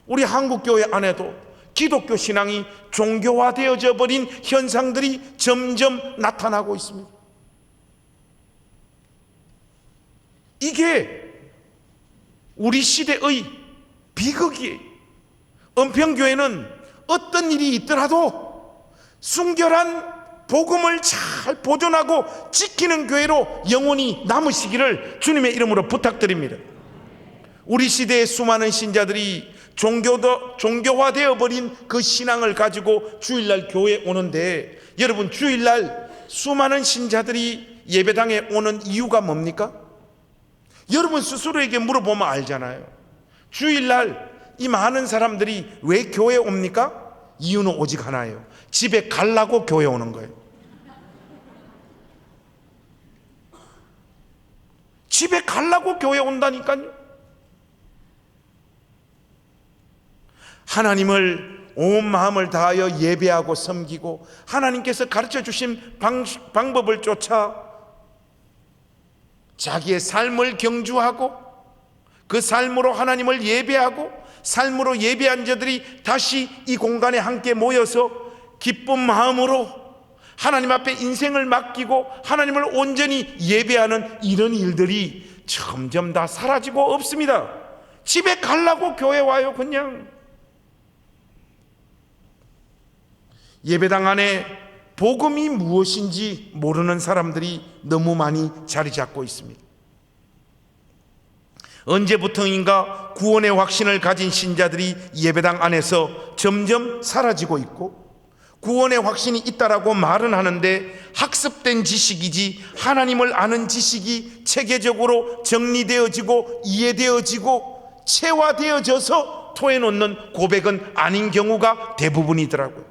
우리 한국교회 안에도 기독교 신앙이 종교화되어져 버린 현상들이 점점 나타나고 있습니다. 이게 우리 시대의 비극이에요. 은평교회는 어떤 일이 있더라도 순결한 복음을 잘 보존하고 지키는 교회로 영원히 남으시기를 주님의 이름으로 부탁드립니다. 우리 시대의 수많은 신자들이 종교화되어 버린 그 신앙을 가지고 주일날 교회에 오는데, 여러분, 주일날 수많은 신자들이 예배당에 오는 이유가 뭡니까? 여러분 스스로에게 물어보면 알잖아요. 주일날 이 많은 사람들이 왜 교회에 옵니까? 이유는 오직 하나예요. 집에 가려고 교회 오는 거예요. 집에 가려고 교회 온다니까요. 하나님을 온 마음을 다하여 예배하고 섬기고 하나님께서 가르쳐 주신 방법을 쫓아 자기의 삶을 경주하고 그 삶으로 하나님을 예배하고 삶으로 예배한 자들이 다시 이 공간에 함께 모여서 기쁜 마음으로 하나님 앞에 인생을 맡기고 하나님을 온전히 예배하는 이런 일들이 점점 다 사라지고 없습니다. 집에 가려고 교회 와요. 그냥 예배당 안에 복음이 무엇인지 모르는 사람들이 너무 많이 자리 잡고 있습니다. 언제부터인가 구원의 확신을 가진 신자들이 예배당 안에서 점점 사라지고 있고, 구원의 확신이 있다라고 말은 하는데 학습된 지식이지 하나님을 아는 지식이 체계적으로 정리되어지고 이해되어지고 체화되어져서 토해놓는 고백은 아닌 경우가 대부분이더라고요.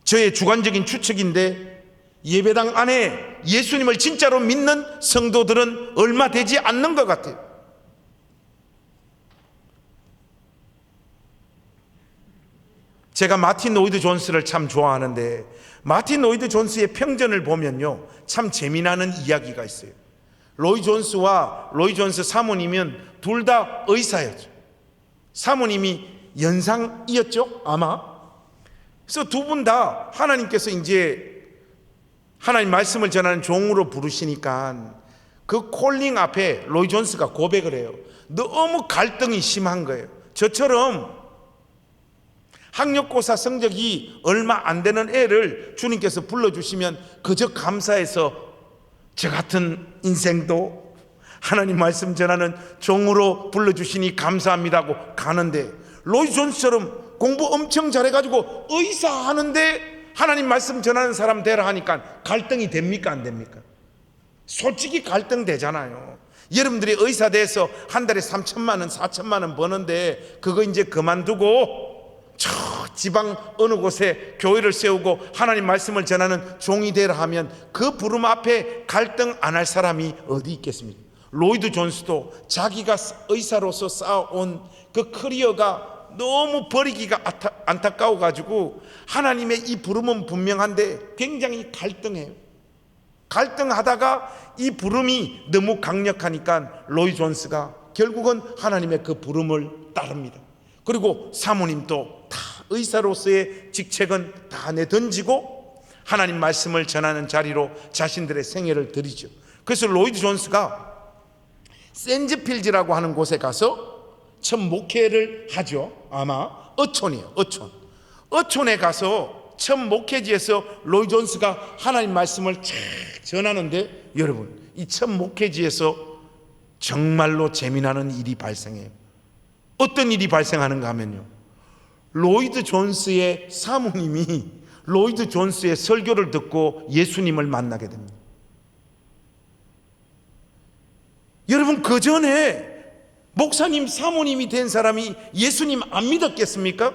저의 주관적인 추측인데 예배당 안에 예수님을 진짜로 믿는 성도들은 얼마 되지 않는 것 같아요. 제가 마틴 로이드 존스를 참 좋아하는데 마틴 로이드 존스의 평전을 보면요, 참 재미나는 이야기가 있어요. 로이 존스와 로이 존스 사모님은 둘 다 의사였죠. 사모님이 연상이었죠, 아마. 그래서 두 분 다 하나님께서 이제 하나님 말씀을 전하는 종으로 부르시니까 그 콜링 앞에 로이 존스가 고백을 해요. 너무 갈등이 심한 거예요. 저처럼 학력고사 성적이 얼마 안 되는 애를 주님께서 불러주시면 그저 감사해서 저 같은 인생도 하나님 말씀 전하는 종으로 불러주시니 감사합니다 하고 가는데, 로이 존스처럼 공부 엄청 잘해가지고 의사 하는데 하나님 말씀 전하는 사람 되라 하니까 갈등이 됩니까 안 됩니까? 솔직히 갈등 되잖아요. 여러분들이 의사 돼서 한 달에 3천만 원 4천만 원 버는데 그거 이제 그만두고 저 지방 어느 곳에 교회를 세우고 하나님 말씀을 전하는 종이 되라 하면 그 부름 앞에 갈등 안 할 사람이 어디 있겠습니까? 로이드 존스도 자기가 의사로서 쌓아온 그 커리어가 너무 버리기가 안타까워 가지고 하나님의 이 부름은 분명한데 굉장히 갈등해요. 갈등하다가 이 부름이 너무 강력하니까 로이 존스가 결국은 하나님의 그 부름을 따릅니다. 그리고 사모님도 다 의사로서의 직책은 다 내던지고 하나님 말씀을 전하는 자리로 자신들의 생애를 드리죠. 그래서 로이드 존스가 샌즈필즈라고 하는 곳에 가서 첫 목회를 하죠. 아마 어촌이에요. 어촌에 가서 첫 목회지에서 로이 존스가 하나님 말씀을 쫙 전하는데, 여러분 이 첫 목회지에서 정말로 재미나는 일이 발생해요. 어떤 일이 발생하는가 하면요, 로이드 존스의 사모님이 로이드 존스의 설교를 듣고 예수님을 만나게 됩니다. 여러분, 그 전에 목사님 사모님이 된 사람이 예수님 안 믿었겠습니까?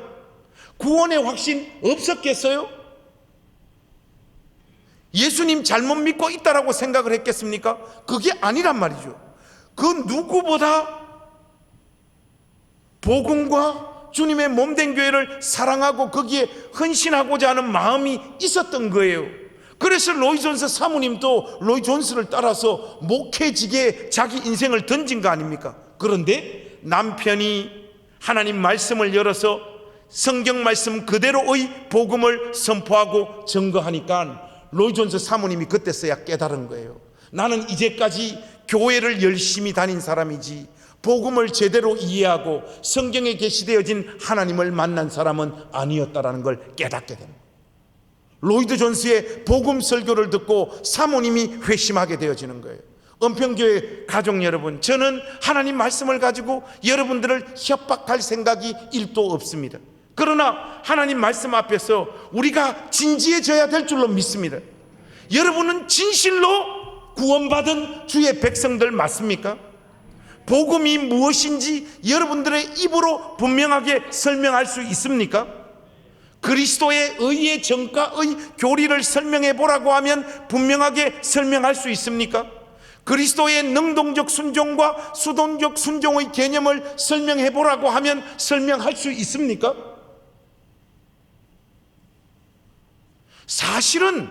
구원의 확신 없었겠어요? 예수님 잘못 믿고 있다라고 생각을 했겠습니까? 그게 아니란 말이죠. 그 누구보다 복음과 주님의 몸된 교회를 사랑하고 거기에 헌신하고자 하는 마음이 있었던 거예요. 그래서 로이 존스 사모님도 로이 존스를 따라서 목회직에 자기 인생을 던진 거 아닙니까? 그런데 남편이 하나님 말씀을 열어서 성경 말씀 그대로의 복음을 선포하고 증거하니까 로이 존스 사모님이 그때서야 깨달은 거예요. 나는 이제까지 교회를 열심히 다닌 사람이지 복음을 제대로 이해하고 성경에 계시되어진 하나님을 만난 사람은 아니었다라는 걸 깨닫게 됩니다. 로이드 존스의 복음 설교를 듣고 사모님이 회심하게 되어지는 거예요. 은평교회 가족 여러분, 저는 하나님 말씀을 가지고 여러분들을 협박할 생각이 1도 없습니다. 그러나 하나님 말씀 앞에서 우리가 진지해져야 될 줄로 믿습니다. 여러분은 진실로 구원받은 주의 백성들 맞습니까? 복음이 무엇인지 여러분들의 입으로 분명하게 설명할 수 있습니까? 그리스도의 의의 정가의 교리를 설명해 보라고 하면 분명하게 설명할 수 있습니까? 그리스도의 능동적 순종과 수동적 순종의 개념을 설명해 보라고 하면 설명할 수 있습니까? 사실은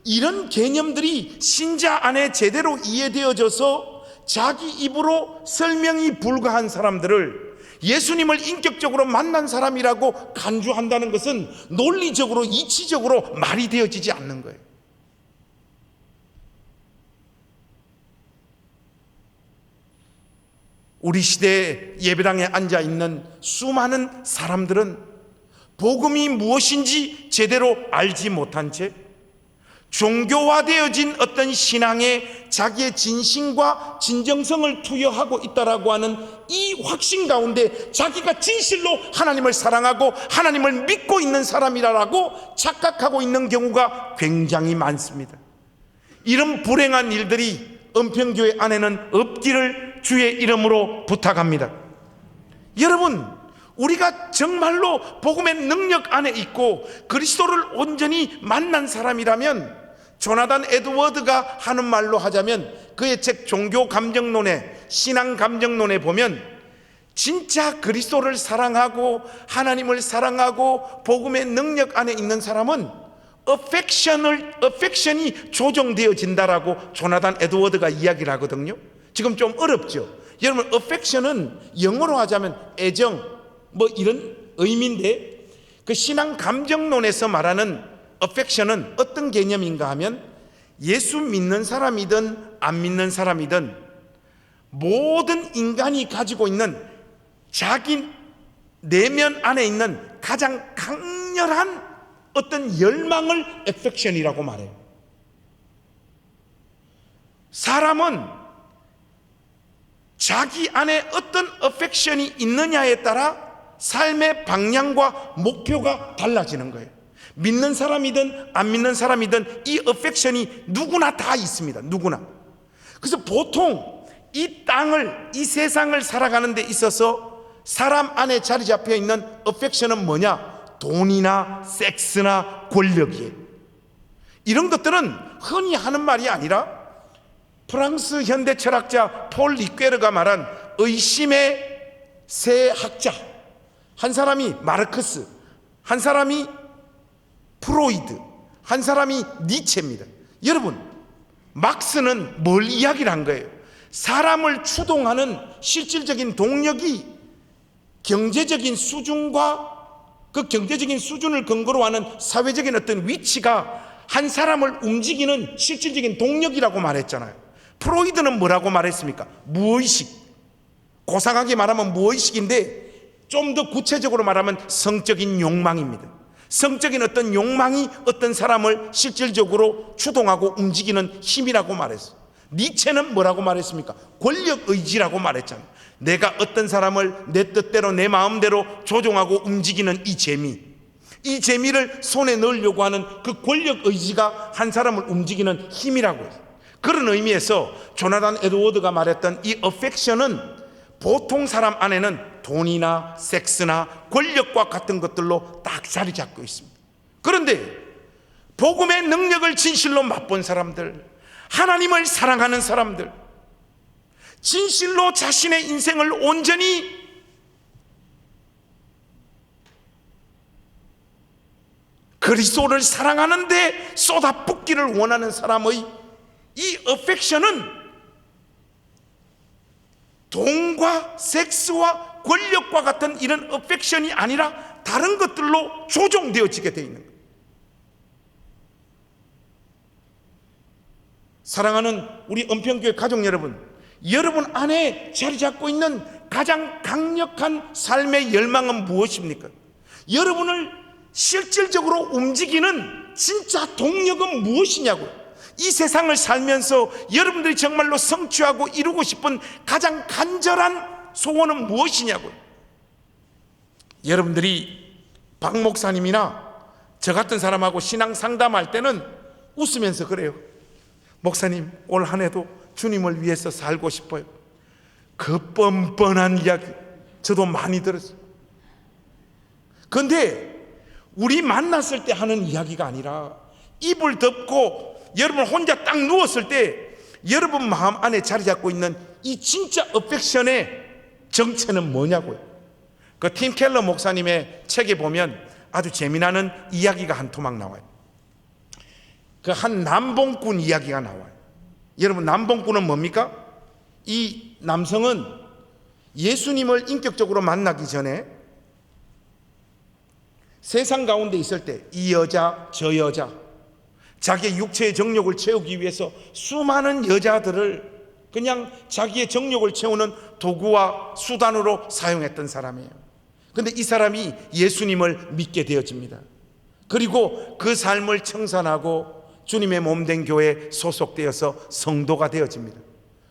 이런 개념들이 신자 안에 제대로 이해되어져서 자기 입으로 설명이 불가한 사람들을 예수님을 인격적으로 만난 사람이라고 간주한다는 것은 논리적으로 이치적으로 말이 되어지지 않는 거예요. 우리 시대에 예배당에 앉아 있는 수많은 사람들은 복음이 무엇인지 제대로 알지 못한 채 종교화되어진 어떤 신앙에 자기의 진심과 진정성을 투여하고 있다라고 하는 이 확신 가운데 자기가 진실로 하나님을 사랑하고 하나님을 믿고 있는 사람이라고 착각하고 있는 경우가 굉장히 많습니다. 이런 불행한 일들이 은평교회 안에는 없기를 주의 이름으로 부탁합니다. 여러분, 우리가 정말로 복음의 능력 안에 있고 그리스도를 온전히 만난 사람이라면, 조나단 에드워드가 하는 말로 하자면 그의 책 종교 감정론에, 신앙 감정론에 보면 진짜 그리스도를 사랑하고 하나님을 사랑하고 복음의 능력 안에 있는 사람은 어펙션이 조정되어진다라고 조나단 에드워드가 이야기를 하거든요. 지금 좀 어렵죠. 여러분, 어펙션은 영어로 하자면 애정, 뭐 이런 의미인데, 그 신앙 감정론에서 말하는 어펙션은 어떤 개념인가 하면, 예수 믿는 사람이든 안 믿는 사람이든 모든 인간이 가지고 있는 자기 내면 안에 있는 가장 강렬한 어떤 열망을 어펙션이라고 말해요. 사람은 자기 안에 어떤 어펙션이 있느냐에 따라 삶의 방향과 목표가 달라지는 거예요. 믿는 사람이든 안 믿는 사람이든 이 어펙션이 누구나 다 있습니다. 누구나. 그래서 보통 이 땅을, 이 세상을 살아가는 데 있어서 사람 안에 자리 잡혀 있는 어펙션은 뭐냐? 돈이나 섹스나 권력이에요. 이런 것들은 흔히 하는 말이 아니라 프랑스 현대 철학자 폴 리퀘르가 말한 의심의 세 학자, 한 사람이 마르크스, 한 사람이 프로이드, 한 사람이 니체입니다. 여러분, 막스는 뭘 이야기를 한 거예요? 사람을 추동하는 실질적인 동력이 경제적인 수준과 그 경제적인 수준을 근거로 하는 사회적인 어떤 위치가 한 사람을 움직이는 실질적인 동력이라고 말했잖아요. 프로이드는 뭐라고 말했습니까? 무의식. 고상하게 말하면 무의식인데 좀 더 구체적으로 말하면 성적인 욕망입니다. 성적인 어떤 욕망이 어떤 사람을 실질적으로 추동하고 움직이는 힘이라고 말했어요. 니체는 뭐라고 말했습니까? 권력 의지라고 말했잖아요. 내가 어떤 사람을 내 뜻대로 내 마음대로 조종하고 움직이는 이 재미, 이 재미를 손에 넣으려고 하는 그 권력 의지가 한 사람을 움직이는 힘이라고 해요. 그런 의미에서 조나단 에드워드가 말했던 이 어펙션은 보통 사람 안에는 돈이나 섹스나 권력과 같은 것들로 딱 자리 잡고 있습니다. 그런데 복음의 능력을 진실로 맛본 사람들, 하나님을 사랑하는 사람들, 진실로 자신의 인생을 온전히 그리스도를 사랑하는데 쏟아붓기를 원하는 사람의 이 어펙션은 돈과 섹스와 권력과 같은 이런 어펙션이 아니라 다른 것들로 조종되어지게 되어 있는 거예요. 사랑하는 우리 은평교회 가족 여러분, 여러분 안에 자리 잡고 있는 가장 강력한 삶의 열망은 무엇입니까? 여러분을 실질적으로 움직이는 진짜 동력은 무엇이냐고요? 이 세상을 살면서 여러분들이 정말로 성취하고 이루고 싶은 가장 간절한 소원은 무엇이냐고요? 여러분들이 박 목사님이나 저 같은 사람하고 신앙 상담할 때는 웃으면서 그래요. 목사님, 올 한 해도 주님을 위해서 살고 싶어요. 그 뻔뻔한 이야기 저도 많이 들었어요. 그런데 우리 만났을 때 하는 이야기가 아니라 이불 덮고 여러분 혼자 딱 누웠을 때 여러분 마음 안에 자리 잡고 있는 이 진짜 어펙션의 정체는 뭐냐고요? 그 팀 켈러 목사님의 책에 보면 아주 재미나는 이야기가 한 토막 나와요. 그 한 남봉꾼 이야기가 나와요. 여러분, 남봉꾼은 뭡니까? 이 남성은 예수님을 인격적으로 만나기 전에 세상 가운데 있을 때 이 여자 저 여자 자기의 육체의 정욕을 채우기 위해서 수많은 여자들을 그냥 자기의 정욕을 채우는 도구와 수단으로 사용했던 사람이에요. 그런데 이 사람이 예수님을 믿게 되어집니다. 그리고 그 삶을 청산하고 주님의 몸된 교회에 소속되어서 성도가 되어집니다.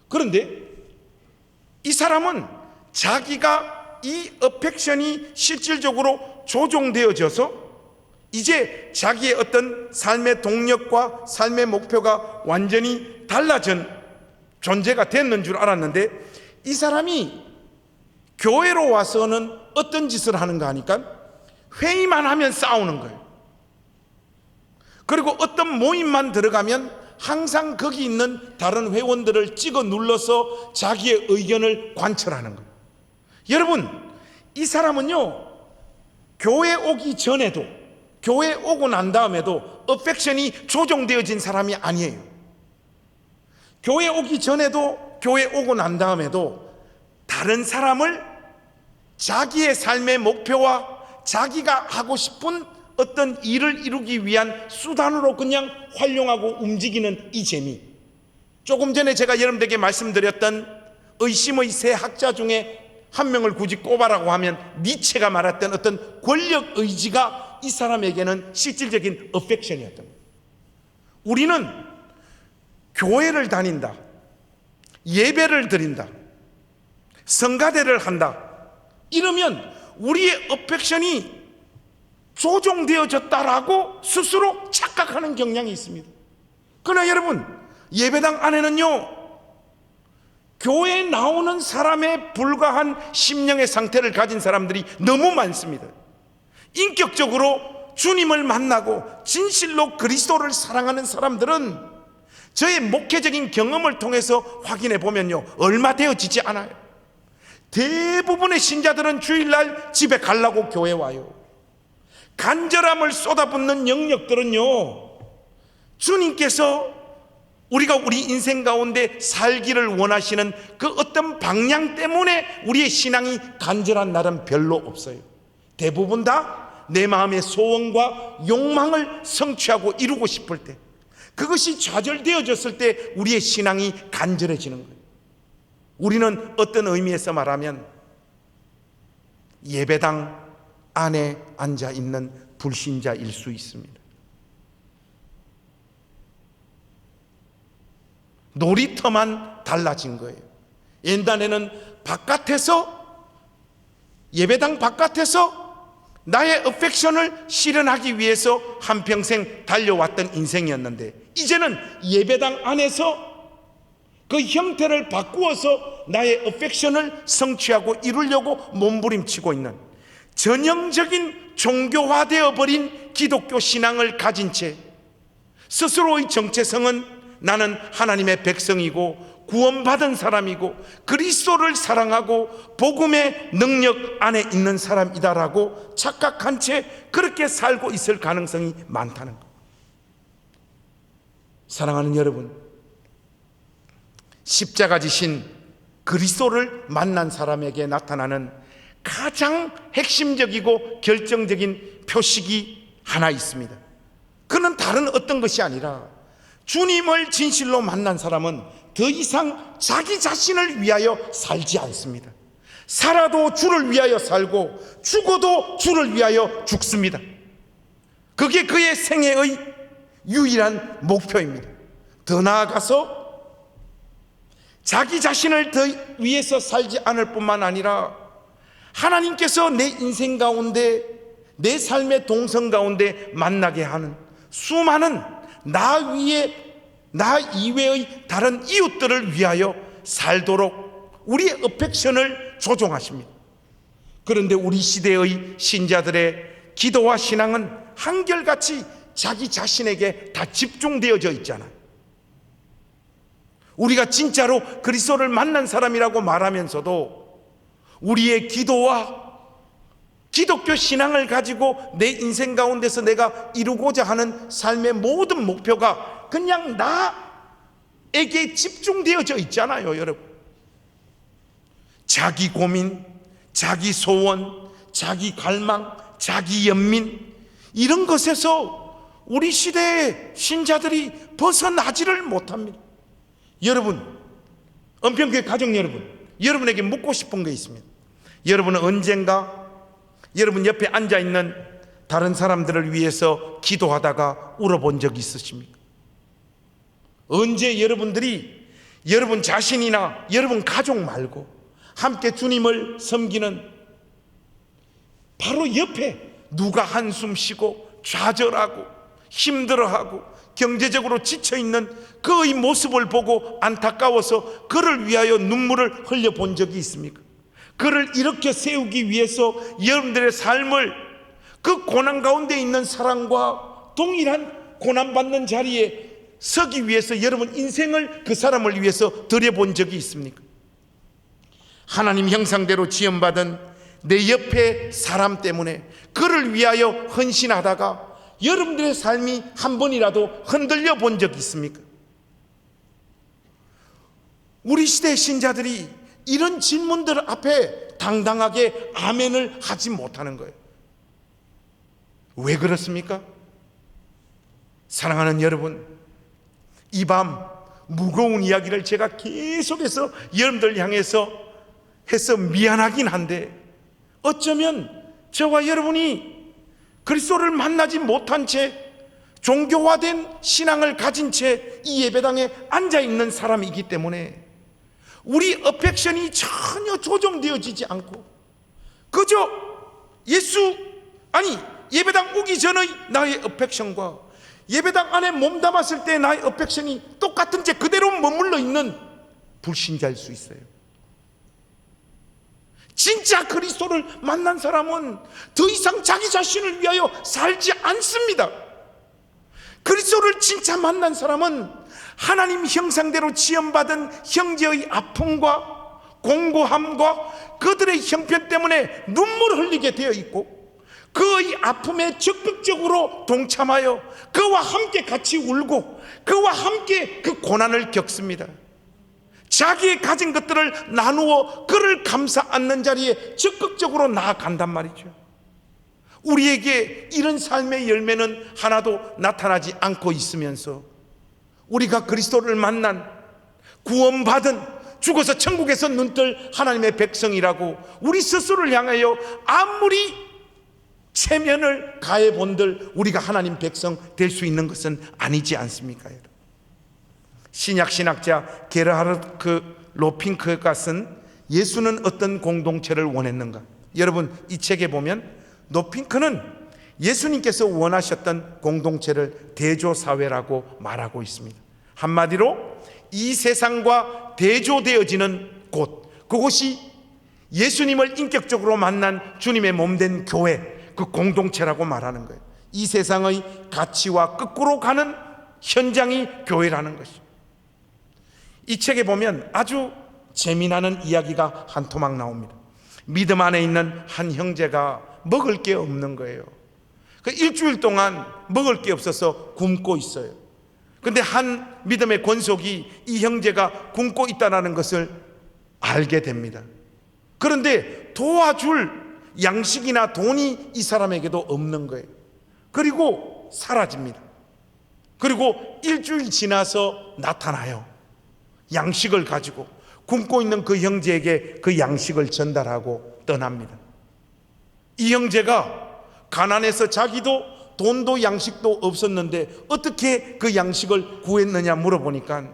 그런데 이 사람은 자기가 이 어펙션이 실질적으로 조종되어져서 이제 자기의 어떤 삶의 동력과 삶의 목표가 완전히 달라진 존재가 됐는 줄 알았는데, 이 사람이 교회로 와서는 어떤 짓을 하는가 하니까 회의만 하면 싸우는 거예요. 그리고 어떤 모임만 들어가면 항상 거기 있는 다른 회원들을 찍어 눌러서 자기의 의견을 관철하는 거예요. 여러분, 이 사람은요, 교회 오기 전에도 교회 오고 난 다음에도 어펙션이 조종되어진 사람이 아니에요. 교회 오기 전에도 교회 오고 난 다음에도 다른 사람을 자기의 삶의 목표와 자기가 하고 싶은 어떤 일을 이루기 위한 수단으로 그냥 활용하고 움직이는 이 재미. 조금 전에 제가 여러분들에게 말씀드렸던 의심의 세 학자 중에 한 명을 굳이 꼽아라고 하면 니체가 말했던 어떤 권력 의지가 이 사람에게는 실질적인 어펙션이었던 거예요. 우리는 교회를 다닌다, 예배를 드린다, 성가대를 한다, 이러면 우리의 어펙션이 조종되어졌다라고 스스로 착각하는 경향이 있습니다. 그러나 여러분, 예배당 안에는요, 교회에 나오는 사람에 불과한 심령의 상태를 가진 사람들이 너무 많습니다. 인격적으로 주님을 만나고 진실로 그리스도를 사랑하는 사람들은 저의 목회적인 경험을 통해서 확인해 보면요, 얼마 되어지지 않아요. 대부분의 신자들은 주일날 집에 가려고 교회 와요. 간절함을 쏟아붓는 영역들은요, 주님께서 우리가 우리 인생 가운데 살기를 원하시는 그 어떤 방향 때문에 우리의 신앙이 간절한 날은 별로 없어요. 대부분 다 내 마음의 소원과 욕망을 성취하고 이루고 싶을 때, 그것이 좌절되어졌을 때 우리의 신앙이 간절해지는 거예요. 우리는 어떤 의미에서 말하면 예배당 안에 앉아 있는 불신자일 수 있습니다. 놀이터만 달라진 거예요. 옛날에는 바깥에서, 예배당 바깥에서 나의 어펙션을 실현하기 위해서 한평생 달려왔던 인생이었는데, 이제는 예배당 안에서 그 형태를 바꾸어서 나의 어펙션을 성취하고 이루려고 몸부림치고 있는 전형적인 종교화되어 버린 기독교 신앙을 가진 채 스스로의 정체성은 나는 하나님의 백성이고 구원받은 사람이고 그리스도를 사랑하고 복음의 능력 안에 있는 사람이다라고 착각한 채 그렇게 살고 있을 가능성이 많다는 것. 사랑하는 여러분, 십자가 지신 그리스도를 만난 사람에게 나타나는 가장 핵심적이고 결정적인 표식이 하나 있습니다. 그는 다른 어떤 것이 아니라, 주님을 진실로 만난 사람은 더 이상 자기 자신을 위하여 살지 않습니다. 살아도 주를 위하여 살고 죽어도 주를 위하여 죽습니다. 그게 그의 생애의 유일한 목표입니다. 더 나아가서 자기 자신을 더 위해서 살지 않을 뿐만 아니라 하나님께서 내 인생 가운데, 내 삶의 동선 가운데 만나게 하는 수많은 나 이외의 다른 이웃들을 위하여 살도록 우리의 어펙션을 조종하십니다. 그런데 우리 시대의 신자들의 기도와 신앙은 한결같이 자기 자신에게 다 집중되어져 있잖아요. 우리가 진짜로 그리스도를 만난 사람이라고 말하면서도 우리의 기도와 기독교 신앙을 가지고 내 인생 가운데서 내가 이루고자 하는 삶의 모든 목표가 그냥 나에게 집중되어져 있잖아요, 여러분. 자기 고민, 자기 소원, 자기 갈망, 자기 연민, 이런 것에서 우리 시대의 신자들이 벗어나지를 못합니다. 여러분, 은평교회 가족 여러분, 여러분에게 묻고 싶은 게 있습니다. 여러분은 언젠가 여러분 옆에 앉아있는 다른 사람들을 위해서 기도하다가 울어본 적 있으십니까? 언제 여러분들이 여러분 자신이나 여러분 가족 말고 함께 주님을 섬기는 바로 옆에 누가 한숨 쉬고 좌절하고 힘들어하고 경제적으로 지쳐있는 그의 모습을 보고 안타까워서 그를 위하여 눈물을 흘려본 적이 있습니까? 그를 일으켜 세우기 위해서 여러분들의 삶을 그 고난 가운데 있는 사람과 동일한 고난받는 자리에 서기 위해서 여러분 인생을 그 사람을 위해서 드려본 적이 있습니까? 하나님 형상대로 지음받은 내 옆에 사람 때문에 그를 위하여 헌신하다가 여러분들의 삶이 한 번이라도 흔들려 본 적이 있습니까? 우리 시대 신자들이 이런 질문들 앞에 당당하게 아멘을 하지 못하는 거예요. 왜 그렇습니까? 사랑하는 여러분, 이 밤 무거운 이야기를 제가 계속해서 여러분들 향해서 해서 미안하긴 한데, 어쩌면 저와 여러분이 그리스도를 만나지 못한 채 종교화된 신앙을 가진 채 이 예배당에 앉아있는 사람이기 때문에 우리 어펙션이 전혀 조정되어지지 않고 그저 예배당 오기 전의 나의 어펙션과 예배당 안에 몸담았을 때 나의 어펙션이 똑같은 채 그대로 머물러 있는 불신자일 수 있어요. 진짜 그리스도를 만난 사람은 더 이상 자기 자신을 위하여 살지 않습니다. 그리스도를 진짜 만난 사람은 하나님 형상대로 지음받은 형제의 아픔과 공고함과 그들의 형편 때문에 눈물을 흘리게 되어 있고 그의 아픔에 적극적으로 동참하여 그와 함께 같이 울고 그와 함께 그 고난을 겪습니다. 자기의 가진 것들을 나누어 그를 감싸 안는 자리에 적극적으로 나아간단 말이죠. 우리에게 이런 삶의 열매는 하나도 나타나지 않고 있으면서 우리가 그리스도를 만난 구원받은 죽어서 천국에서 눈뜰 하나님의 백성이라고 우리 스스로를 향하여 아무리 체면을 가해 본들 우리가 하나님 백성 될 수 있는 것은 아니지 않습니까? 여러분? 신약 신학자 게르하르트 로핑크가 쓴 예수는 어떤 공동체를 원했는가? 여러분 이 책에 보면 로핑크는 예수님께서 원하셨던 공동체를 대조사회라고 말하고 있습니다. 한마디로 이 세상과 대조되어지는 곳, 그곳이 예수님을 인격적으로 만난 주님의 몸된 교회, 그 공동체라고 말하는 거예요. 이 세상의 가치와 거꾸로 가는 현장이 교회라는 것이죠. 이 책에 보면 아주 재미나는 이야기가 한 토막 나옵니다. 믿음 안에 있는 한 형제가 먹을 게 없는 거예요. 그 일주일 동안 먹을 게 없어서 굶고 있어요. 근데 한 믿음의 권속이 이 형제가 굶고 있다는 것을 알게 됩니다. 그런데 도와줄 양식이나 돈이 이 사람에게도 없는 거예요. 그리고 사라집니다. 그리고 일주일 지나서 나타나요. 양식을 가지고 굶고 있는 그 형제에게 그 양식을 전달하고 떠납니다. 이 형제가 가난해서 자기도 돈도 양식도 없었는데 어떻게 그 양식을 구했느냐 물어보니까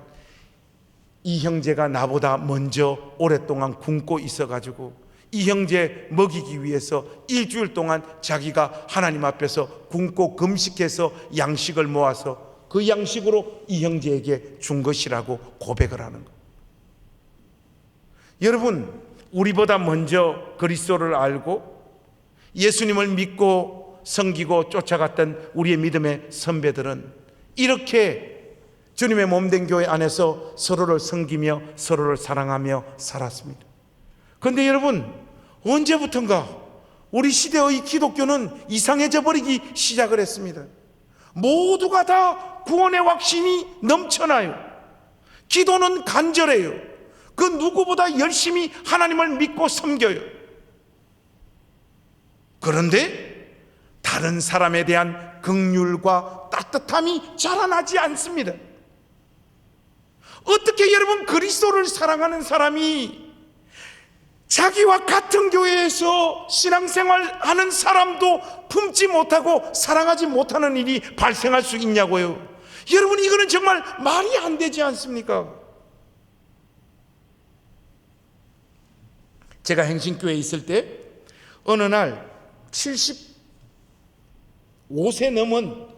이 형제가 나보다 먼저 오랫동안 굶고 있어가지고 이 형제 먹이기 위해서 일주일 동안 자기가 하나님 앞에서 굶고 금식해서 양식을 모아서 그 양식으로 이 형제에게 준 것이라고 고백을 하는 거예요. 여러분, 우리보다 먼저 그리스도를 알고 예수님을 믿고 섬기고 쫓아갔던 우리의 믿음의 선배들은 이렇게 주님의 몸된 교회 안에서 서로를 섬기며 서로를 사랑하며 살았습니다. 그런데 여러분, 언제부턴가 우리 시대의 기독교는 이상해져 버리기 시작을 했습니다. 모두가 다 구원의 확신이 넘쳐나요. 기도는 간절해요. 그 누구보다 열심히 하나님을 믿고 섬겨요. 그런데 다른 사람에 대한 긍휼과 따뜻함이 자라나지 않습니다. 어떻게 여러분 그리스도를 사랑하는 사람이 자기와 같은 교회에서 신앙생활하는 사람도 품지 못하고 사랑하지 못하는 일이 발생할 수 있냐고요. 여러분, 이거는 정말 말이 안 되지 않습니까? 제가 행신교회에 있을 때 어느 날 75세 넘은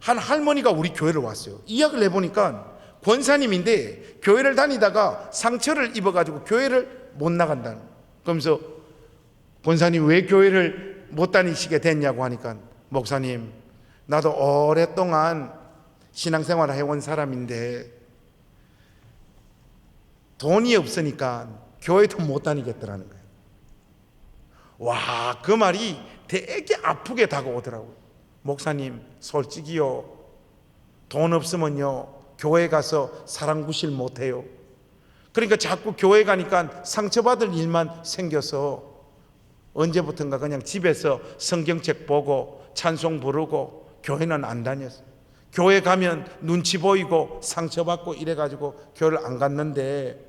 한 할머니가 우리 교회를 왔어요. 이야기를 해보니까 권사님인데 교회를 다니다가 상처를 입어가지고 교회를 못 나간다는 거예요. 그러면서 권사님 왜 교회를 못 다니시게 됐냐고 하니까, 목사님, 나도 오랫동안 신앙생활을 해온 사람인데 돈이 없으니까 교회도 못 다니겠더라는 거예요. 와, 그 말이 되게 아프게 다가오더라고요. 목사님, 솔직히요, 돈 없으면요 교회 가서 사랑 구실 못해요. 그러니까 자꾸 교회 가니까 상처받을 일만 생겨서 언제부턴가 그냥 집에서 성경책 보고 찬송 부르고 교회는 안 다녔어요. 교회 가면 눈치 보이고 상처받고 이래가지고 교회를 안 갔는데,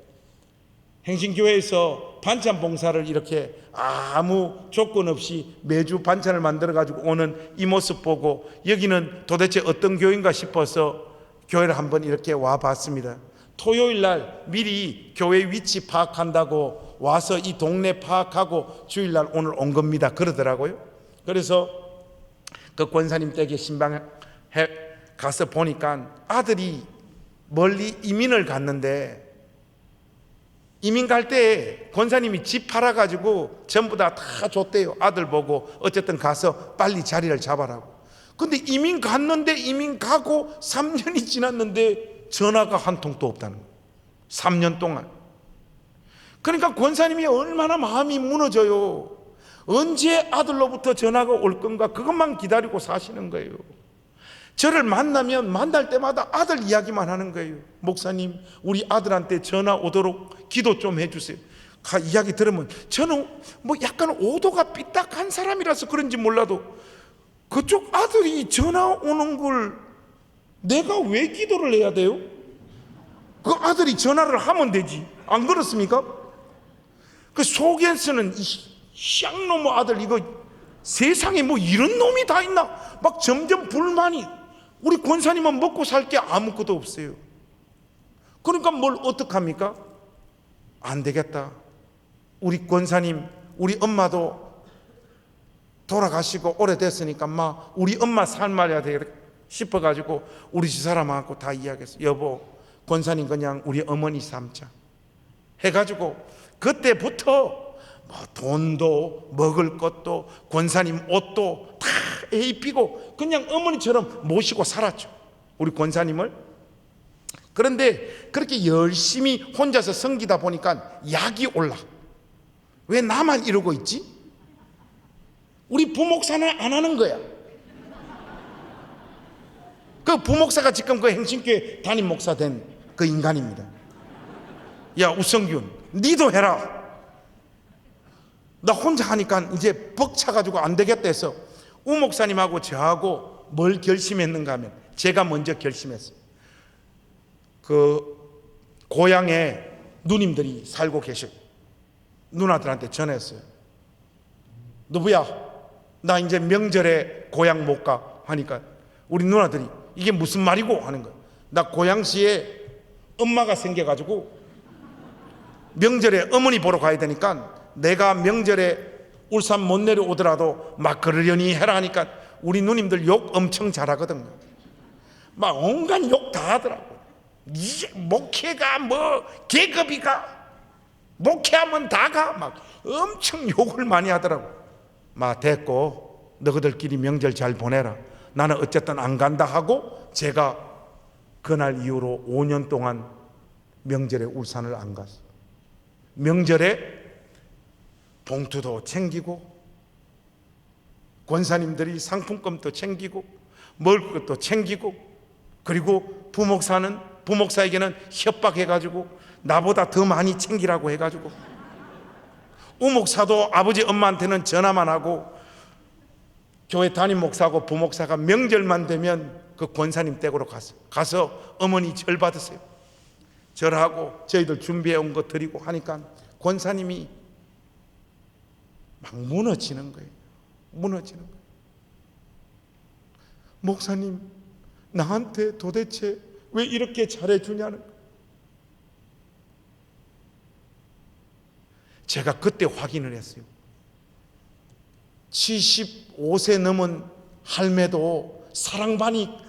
행신교회에서 반찬 봉사를 이렇게 아무 조건 없이 매주 반찬을 만들어가지고 오는 이 모습 보고 여기는 도대체 어떤 교회인가 싶어서 교회를 한번 이렇게 와봤습니다. 토요일 날 미리 교회 위치 파악한다고 와서 이 동네 파악하고 주일날 오늘 온 겁니다 그러더라고요. 그래서 그 권사님 댁에 신방에 가서 보니까 아들이 멀리 이민을 갔는데, 이민 갈 때 권사님이 집 팔아가지고 전부 다 줬대요. 아들 보고 어쨌든 가서 빨리 자리를 잡아라고. 근데 이민 갔는데, 이민 가고 3년이 지났는데 전화가 한 통도 없다는 거예요. 3년 동안. 그러니까 권사님이 얼마나 마음이 무너져요. 언제 아들로부터 전화가 올 건가 그것만 기다리고 사시는 거예요. 저를 만나면 만날 때마다 아들 이야기만 하는 거예요. 목사님, 우리 아들한테 전화 오도록 기도 좀 해주세요. 이야기 들으면 저는 뭐 약간 오도가 삐딱한 사람이라서 그런지 몰라도 그쪽 아들이 전화 오는 걸 내가 왜 기도를 해야 돼요? 그 아들이 전화를 하면 되지, 안 그렇습니까? 그 속에서는 쌍놈의 아들, 이거 세상에 뭐 이런 놈이 다 있나 막 점점 불만이. 우리 권사님은 먹고 살 게 아무것도 없어요. 그러니까 뭘 어떡합니까? 안 되겠다, 우리 권사님, 우리 엄마도 돌아가시고 오래됐으니까 우리 엄마 삶아야 되겠다 싶어가지고 우리 집사람하고 다 이야기했어요. 여보, 권사님 그냥 우리 어머니 삼자 해가지고 그때부터 돈도 먹을 것도 권사님 옷도 다 입히고 그냥 어머니처럼 모시고 살았죠, 우리 권사님을. 그런데 그렇게 열심히 혼자서 섬기다 보니까 약이 올라. 왜 나만 이러고 있지? 우리 부목사는 안 하는 거야. 그 부목사가 지금 그 행신교회 담임 목사 된 그 인간입니다. 야, 우성균, 니도 해라. 나 혼자 하니까 이제 벅차가지고 안 되겠다 해서 우 목사님하고 저하고 뭘 결심했는가 하면, 제가 먼저 결심했어요. 그 고향에 누님들이 살고 계셔. 누나들한테 전했어요. 누구야, 나 이제 명절에 고향 못 가 하니까 우리 누나들이 이게 무슨 말이고 하는 거야. 나 고양시에 엄마가 생겨가지고 명절에 어머니 보러 가야 되니까 내가 명절에 울산 못 내려오더라도 막 그러려니 해라 하니까 우리 누님들 욕 엄청 잘하거든요. 막 온갖 욕 다 하더라고. 이게 목회가 뭐 계급이가, 목회하면 다가, 막 엄청 욕을 많이 하더라고. 막 됐고 너희들끼리 명절 잘 보내라, 나는 어쨌든 안 간다 하고 제가 그날 이후로 5년 동안 명절에 울산을 안 갔어요. 명절에 봉투도 챙기고 권사님들이 상품권도 챙기고 먹을 것도 챙기고, 그리고 부목사에게는 협박해가지고 나보다 더 많이 챙기라고 해가지고, 우목사도 아버지 엄마한테는 전화만 하고 교회 담임 목사하고 부목사가 명절만 되면 그 권사님 댁으로 가서 어머니 절 받으세요. 절하고 저희들 준비해 온 거 드리고 하니까 권사님이 막 무너지는 거예요. 무너지는 거예요. 목사님, 나한테 도대체 왜 이렇게 잘해주냐는 거예요. 제가 그때 확인을 했어요. 75세 넘은 할매도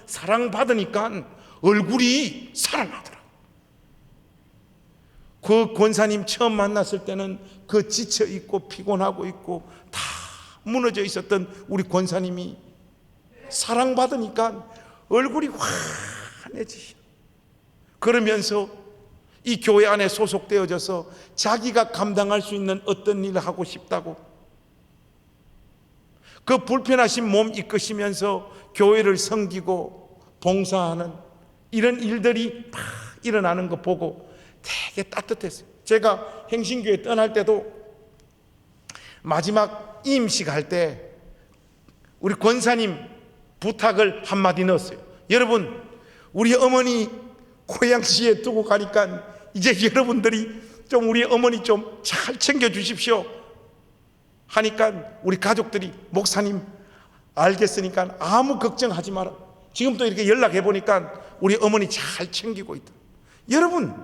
사랑받으니까 얼굴이 살아나더라고요. 그 권사님 처음 만났을 때는 그 지쳐 있고 피곤하고 있고 다 무너져 있었던 우리 권사님이 사랑받으니까 얼굴이 환해지셔. 그러면서 이 교회 안에 소속되어져서 자기가 감당할 수 있는 어떤 일을 하고 싶다고, 그 불편하신 몸 이끄시면서 교회를 섬기고 봉사하는 이런 일들이 막 일어나는 거 보고 되게 따뜻했어요. 제가 행신교회 떠날 때도 마지막 임식 할 때 우리 권사님 부탁을 한마디 넣었어요. 여러분, 우리 어머니 고향시에 두고 가니까 이제 여러분들이 좀 우리 어머니 좀 잘 챙겨주십시오 하니까 우리 가족들이, 목사님 알겠으니까 아무 걱정하지 마라. 지금 또 이렇게 연락해 보니까 우리 어머니 잘 챙기고 있다. 여러분,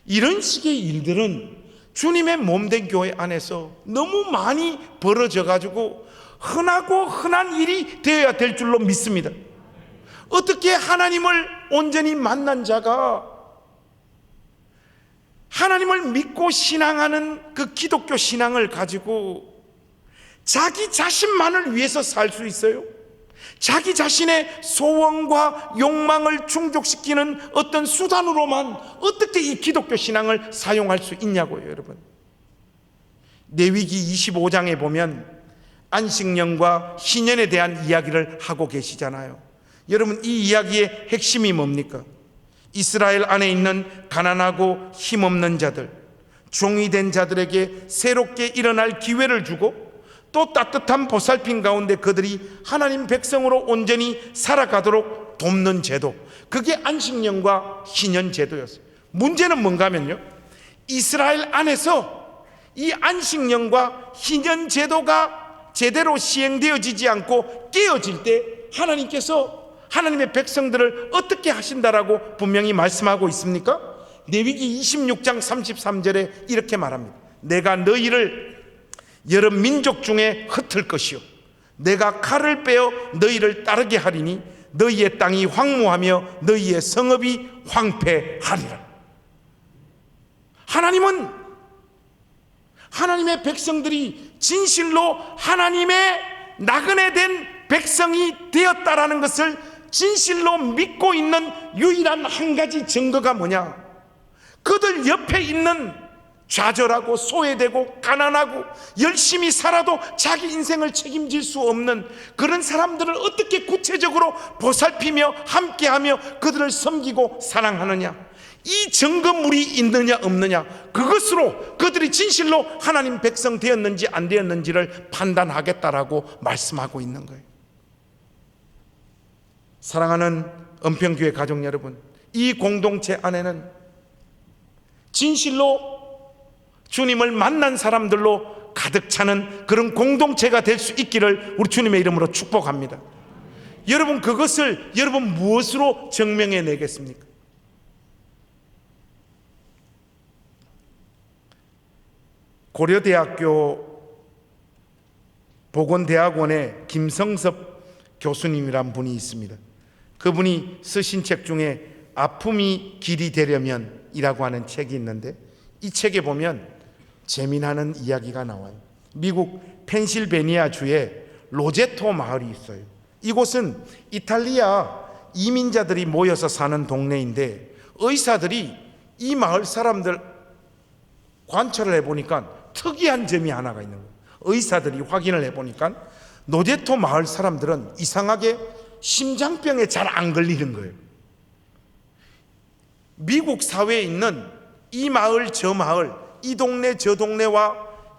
이런 식의 일들은 주님의 몸된 교회 안에서 너무 많이 벌어져 가지고 흔하고 흔한 일이 되어야 될 줄로 믿습니다. 어떻게 하나님을 온전히 만난 자가 하나님을 믿고 신앙하는 그 기독교 신앙을 가지고 자기 자신만을 위해서 살 수 있어요? 자기 자신의 소원과 욕망을 충족시키는 어떤 수단으로만 어떻게 이 기독교 신앙을 사용할 수 있냐고요, 여러분. 레위기 25장에 보면 안식년과 희년에 대한 이야기를 하고 계시잖아요. 여러분, 이 이야기의 핵심이 뭡니까? 이스라엘 안에 있는 가난하고 힘없는 자들, 종이 된 자들에게 새롭게 일어날 기회를 주고 또 따뜻한 보살핌 가운데 그들이 하나님 백성으로 온전히 살아가도록 돕는 제도, 그게 안식년과 희년 제도였어요. 문제는 뭔가 하면요, 이스라엘 안에서 이 안식년과 희년 제도가 제대로 시행되어지지 않고 깨어질 때 하나님께서 하나님의 백성들을 어떻게 하신다라고 분명히 말씀하고 있습니까? 레위기 26장 33절에 이렇게 말합니다. 내가 너희를 여러 민족 중에 흩을 것이요 내가 칼을 빼어 너희를 따르게 하리니 너희의 땅이 황무하며 너희의 성읍이 황폐하리라. 하나님은 하나님의 백성들이 진실로 하나님의 나그네 된 백성이 되었다라는 것을 진실로 믿고 있는 유일한 한 가지 증거가 뭐냐? 그들 옆에 있는 좌절하고 소외되고 가난하고 열심히 살아도 자기 인생을 책임질 수 없는 그런 사람들을 어떻게 구체적으로 보살피며 함께하며 그들을 섬기고 사랑하느냐, 이 증거물이 있느냐 없느냐, 그것으로 그들이 진실로 하나님 백성 되었는지 안 되었는지를 판단하겠다라고 말씀하고 있는 거예요. 사랑하는 은평교회 가족 여러분, 이 공동체 안에는 진실로 주님을 만난 사람들로 가득 차는 그런 공동체가 될 수 있기를 우리 주님의 이름으로 축복합니다. 여러분, 그것을 여러분 무엇으로 증명해 내겠습니까? 고려대학교 보건대학원의 김성섭 교수님이란 분이 있습니다. 그분이 쓰신 책 중에 아픔이 길이 되려면 이라고 하는 책이 있는데, 이 책에 보면 재미나는 이야기가 나와요. 미국 펜실베니아 주에 로제토 마을이 있어요. 이곳은 이탈리아 이민자들이 모여서 사는 동네인데, 의사들이 이 마을 사람들 관찰을 해보니까 특이한 점이 하나가 있는 거예요. 의사들이 확인을 해보니까 로제토 마을 사람들은 이상하게 심장병에 잘 안 걸리는 거예요. 미국 사회에 있는 이 마을 저 마을, 이 동네 저 동네와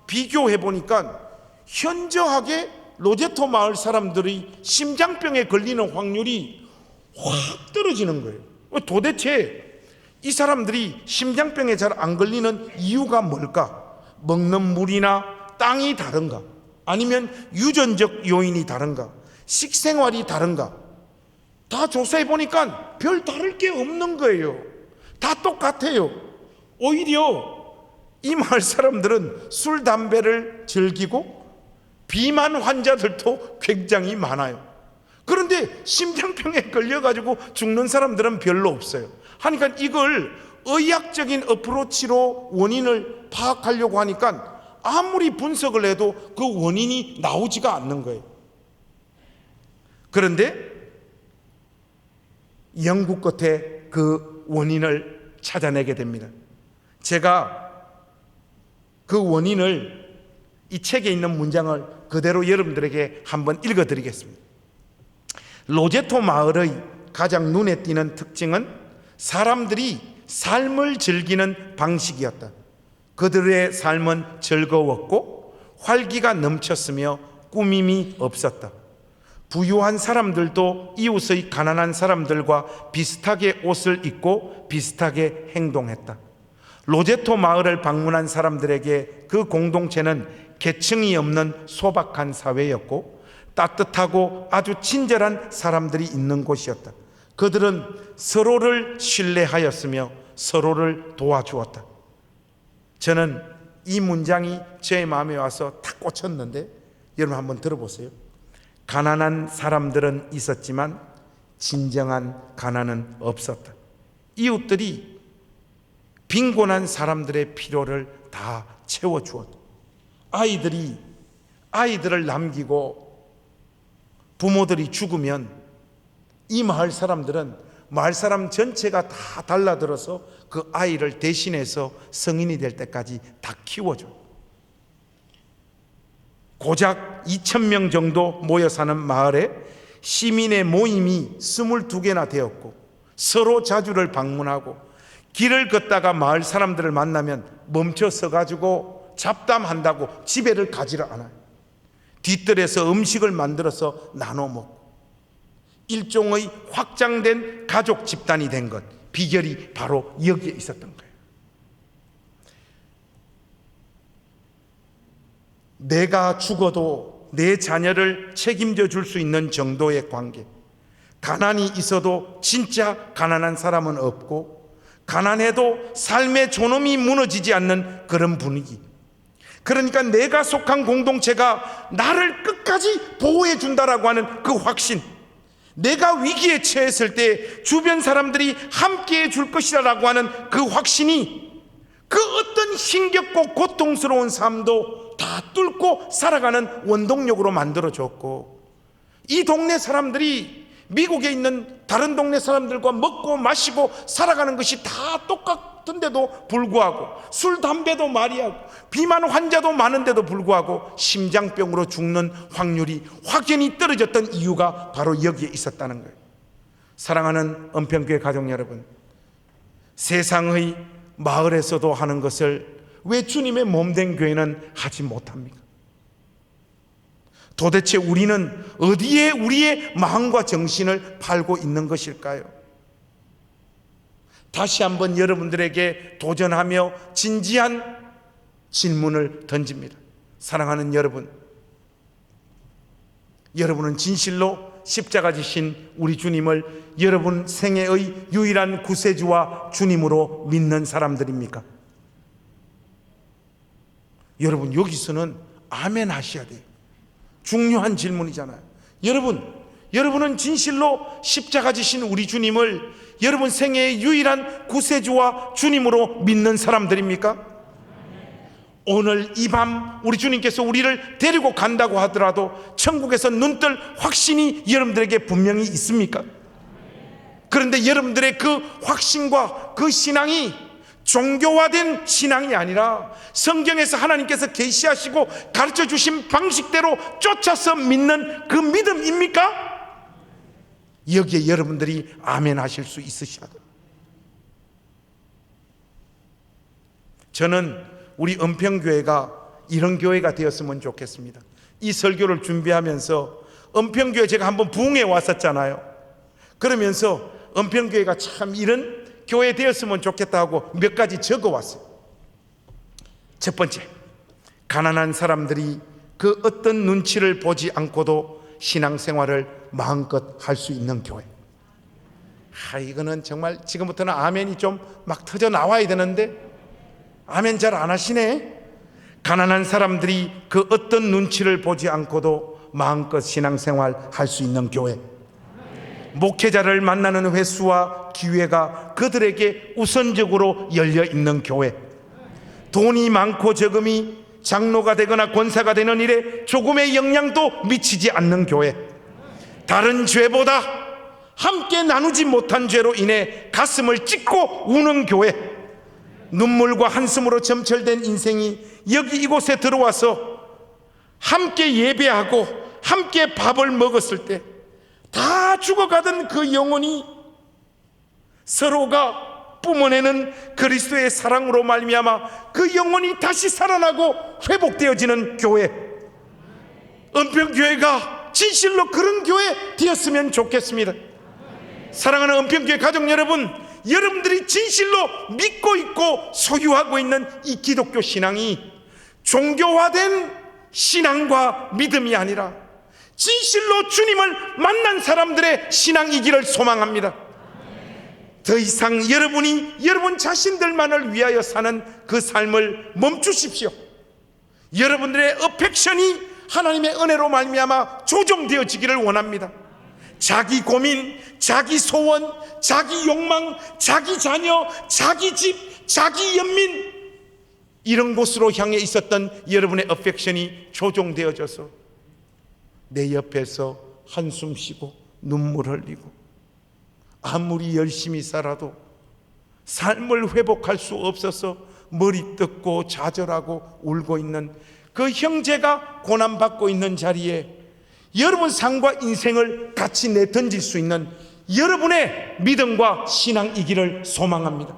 비교해 보니까 현저하게 로제토 마을 사람들이 심장병에 걸리는 확률이 확 떨어지는 거예요. 도대체 이 사람들이 심장병에 잘 안 걸리는 이유가 뭘까? 먹는 물이나 땅이 다른가? 아니면 유전적 요인이 다른가? 식생활이 다른가? 다 조사해 보니까 별 다를 게 없는 거예요. 다 똑같아요. 오히려 이 마을 사람들은 술, 담배를 즐기고 비만 환자들도 굉장히 많아요. 그런데 심장병에 걸려가지고 죽는 사람들은 별로 없어요. 하니까 이걸 의학적인 어프로치로 원인을 파악하려고 하니까 아무리 분석을 해도 그 원인이 나오지가 않는 거예요. 그런데 연구 끝에 그 원인을 찾아내게 됩니다. 제가 그 원인을 이 책에 있는 문장을 그대로 여러분들에게 한번 읽어드리겠습니다. 로제토 마을의 가장 눈에 띄는 특징은 사람들이 삶을 즐기는 방식이었다. 그들의 삶은 즐거웠고 활기가 넘쳤으며 꾸밈이 없었다. 부유한 사람들도 이웃의 가난한 사람들과 비슷하게 옷을 입고 비슷하게 행동했다. 로제토 마을을 방문한 사람들에게 그 공동체는 계층이 없는 소박한 사회였고 따뜻하고 아주 친절한 사람들이 있는 곳이었다. 그들은 서로를 신뢰하였으며 서로를 도와주었다. 저는 이 문장이 제 마음에 와서 탁 꽂혔는데 여러분 한번 들어보세요. 가난한 사람들은 있었지만 진정한 가난은 없었다. 이웃들이 빈곤한 사람들의 필요를 다 채워주었다. 아이들을 남기고 부모들이 죽으면 이 마을 사람들은 마을 사람 전체가 다 달라들어서 그 아이를 대신해서 성인이 될 때까지 다 키워줘요. 고작 2,000명 정도 모여 사는 마을에 시민의 모임이 22개나 되었고 서로 자주를 방문하고 길을 걷다가 마을 사람들을 만나면 멈춰 서가지고 잡담한다고 집에를 가지를 않아요. 뒷뜰에서 음식을 만들어서 나눠 먹고 일종의 확장된 가족 집단이 된 것, 비결이 바로 여기에 있었던 거예요. 내가 죽어도 내 자녀를 책임져 줄 수 있는 정도의 관계. 가난이 있어도 진짜 가난한 사람은 없고 가난해도 삶의 존엄이 무너지지 않는 그런 분위기. 그러니까 내가 속한 공동체가 나를 끝까지 보호해 준다라고 하는 그 확신, 내가 위기에 처했을 때 주변 사람들이 함께해 줄 것이라고 하는 그 확신이 그 어떤 힘겹고 고통스러운 삶도 다 뚫고 살아가는 원동력으로 만들어줬고, 이 동네 사람들이 미국에 있는 다른 동네 사람들과 먹고 마시고 살아가는 것이 다 똑같은데도 불구하고, 술, 담배도 말이하고 비만 환자도 많은데도 불구하고 심장병으로 죽는 확률이 확연히 떨어졌던 이유가 바로 여기에 있었다는 거예요. 사랑하는 은평교회 가족 여러분, 세상의 마을에서도 하는 것을 왜 주님의 몸된 교회는 하지 못합니까? 도대체 우리는 어디에 우리의 마음과 정신을 팔고 있는 것일까요? 다시 한번 여러분들에게 도전하며 진지한 질문을 던집니다. 사랑하는 여러분, 여러분은 진실로 십자가 지신 우리 주님을 여러분 생애의 유일한 구세주와 주님으로 믿는 사람들입니까? 여러분, 여기서는 아멘 하셔야 돼요. 중요한 질문이잖아요. 여러분은 진실로 십자가 지신 우리 주님을 여러분 생애의 유일한 구세주와 주님으로 믿는 사람들입니까? 오늘 이 밤 우리 주님께서 우리를 데리고 간다고 하더라도 천국에서 눈뜰 확신이 여러분들에게 분명히 있습니까? 그런데 여러분들의 그 확신과 그 신앙이 종교화된 신앙이 아니라 성경에서 하나님께서 계시하시고 가르쳐 주신 방식대로 쫓아서 믿는 그 믿음입니까? 여기에 여러분들이 아멘 하실 수 있으셔야 돼요. 저는 우리 은평교회가 이런 교회가 되었으면 좋겠습니다. 이 설교를 준비하면서 은평교회 제가 한번 부흥에 왔었잖아요. 그러면서 은평교회가 참 이런 교회 되었으면 좋겠다 하고 몇 가지 적어왔어요. 첫 번째, 가난한 사람들이 그 어떤 눈치를 보지 않고도 신앙생활을 마음껏 할 수 있는 교회. 이거는 정말 지금부터는 아멘이 좀 막 터져 나와야 되는데 아멘 잘 안 하시네. 가난한 사람들이 그 어떤 눈치를 보지 않고도 마음껏 신앙생활 할 수 있는 교회, 목회자를 만나는 횟수와 기회가 그들에게 우선적으로 열려 있는 교회, 돈이 많고 적음이 장로가 되거나 권사가 되는 일에 조금의 영향도 미치지 않는 교회, 다른 죄보다 함께 나누지 못한 죄로 인해 가슴을 찢고 우는 교회, 눈물과 한숨으로 점철된 인생이 여기 이곳에 들어와서 함께 예배하고 함께 밥을 먹었을 때 다 죽어가던 그 영혼이 서로가 뿜어내는 그리스도의 사랑으로 말미암아 그 영혼이 다시 살아나고 회복되어지는 교회, 은평교회가 진실로 그런 교회 되었으면 좋겠습니다. 사랑하는 은평교회 가족 여러분, 여러분들이 진실로 믿고 있고 소유하고 있는 이 기독교 신앙이 종교화된 신앙과 믿음이 아니라 진실로 주님을 만난 사람들의 신앙이기를 소망합니다. 더 이상 여러분이 여러분 자신들만을 위하여 사는 그 삶을 멈추십시오. 여러분들의 어펙션이 하나님의 은혜로 말미암아 조정되어지기를 원합니다. 자기 고민, 자기 소원, 자기 욕망, 자기 자녀, 자기 집, 자기 연민, 이런 곳으로 향해 있었던 여러분의 어펙션이 조정되어져서 내 옆에서 한숨 쉬고 눈물 흘리고 아무리 열심히 살아도 삶을 회복할 수 없어서 머리 뜯고 좌절하고 울고 있는 그 형제가 고난받고 있는 자리에 여러분 삶과 인생을 같이 내던질 수 있는 여러분의 믿음과 신앙이기를 소망합니다.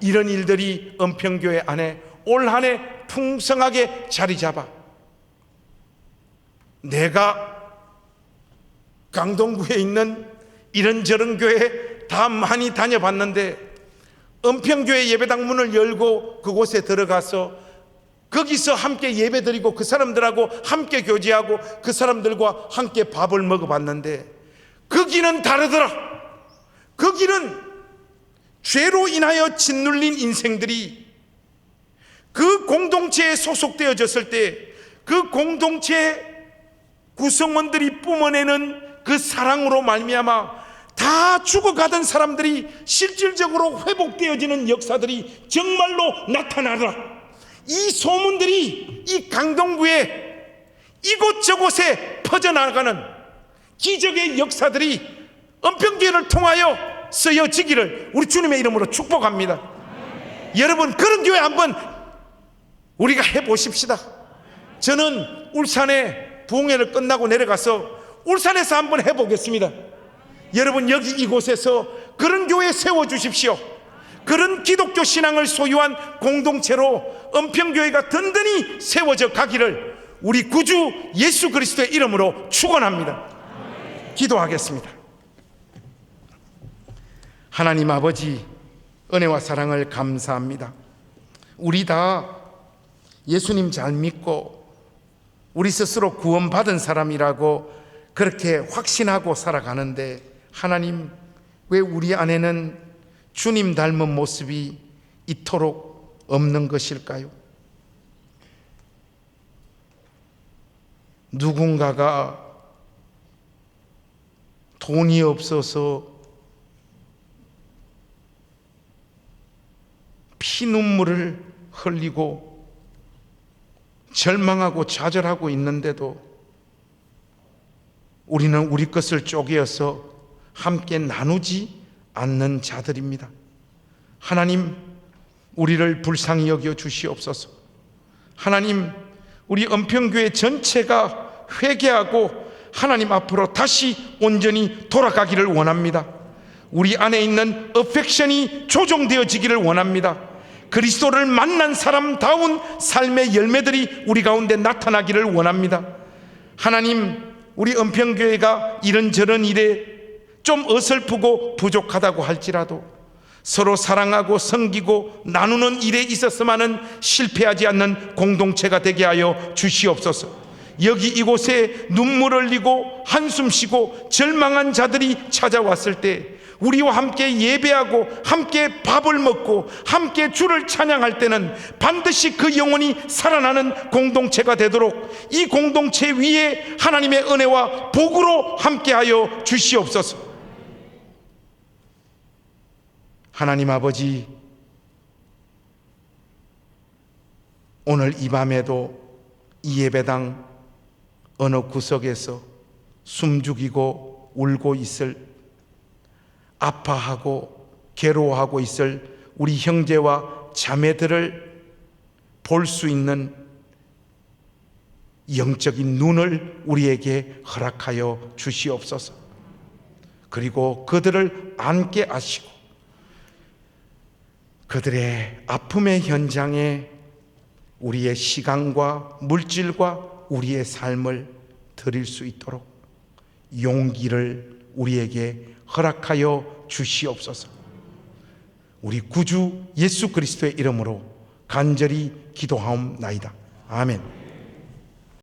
이런 일들이 은평교회 안에 올 한 해 풍성하게 자리 잡아 내가 강동구에 있는 이런저런 교회 다 많이 다녀봤는데 은평교회 예배당 문을 열고 그곳에 들어가서 거기서 함께 예배드리고 그 사람들하고 함께 교제하고 그 사람들과 함께 밥을 먹어봤는데 거기는 다르더라. 거기는 죄로 인하여 짓눌린 인생들이 그 공동체에 소속되어졌을 때 그 공동체 구성원들이 뿜어내는 그 사랑으로 말미암아 다 죽어가던 사람들이 실질적으로 회복되어지는 역사들이 정말로 나타나더라. 이 소문들이 이 강동구의 이곳저곳에 퍼져나가는 기적의 역사들이 은평교회를 통하여 쓰여지기를 우리 주님의 이름으로 축복합니다. 여러분, 그런 교회 한번 우리가 해보십시다. 저는 울산에 부흥회를 끝나고 내려가서 울산에서 한번 해보겠습니다. 여러분, 여기 이곳에서 그런 교회 세워주십시오. 그런 기독교 신앙을 소유한 공동체로 은평교회가 든든히 세워져 가기를 우리 구주 예수 그리스도의 이름으로 축원합니다. 기도하겠습니다. 하나님 아버지, 은혜와 사랑을 감사합니다. 우리 다 예수님 잘 믿고 우리 스스로 구원받은 사람이라고 그렇게 확신하고 살아가는데 하나님, 왜 우리 안에는 주님 닮은 모습이 이토록 없는 것일까요? 누군가가 돈이 없어서 피눈물을 흘리고 절망하고 좌절하고 있는데도 우리는 우리 것을 쪼개어서 함께 나누지 않는 자들입니다. 하나님, 우리를 불쌍히 여겨 주시옵소서. 하나님, 우리 은평교회 전체가 회개하고 하나님 앞으로 다시 온전히 돌아가기를 원합니다. 우리 안에 있는 어펙션이 조정되어지기를 원합니다. 그리스도를 만난 사람다운 삶의 열매들이 우리 가운데 나타나기를 원합니다. 하나님, 우리 은평교회가 이런저런 일에 좀 어설프고 부족하다고 할지라도 서로 사랑하고 섬기고 나누는 일에 있어서만은 실패하지 않는 공동체가 되게 하여 주시옵소서. 여기 이곳에 눈물 흘리고 한숨 쉬고 절망한 자들이 찾아왔을 때 우리와 함께 예배하고 함께 밥을 먹고 함께 주를 찬양할 때는 반드시 그 영혼이 살아나는 공동체가 되도록 이 공동체 위에 하나님의 은혜와 복으로 함께하여 주시옵소서. 하나님 아버지, 오늘 이 밤에도 이 예배당 어느 구석에서 숨죽이고 울고 있을, 아파하고 괴로워하고 있을 우리 형제와 자매들을 볼 수 있는 영적인 눈을 우리에게 허락하여 주시옵소서. 그리고 그들을 안게 하시고 그들의 아픔의 현장에 우리의 시간과 물질과 우리의 삶을 드릴 수 있도록 용기를 우리에게 허락하여 주시옵소서. 우리 구주 예수 그리스도의 이름으로 간절히 기도하옵나이다. 아멘.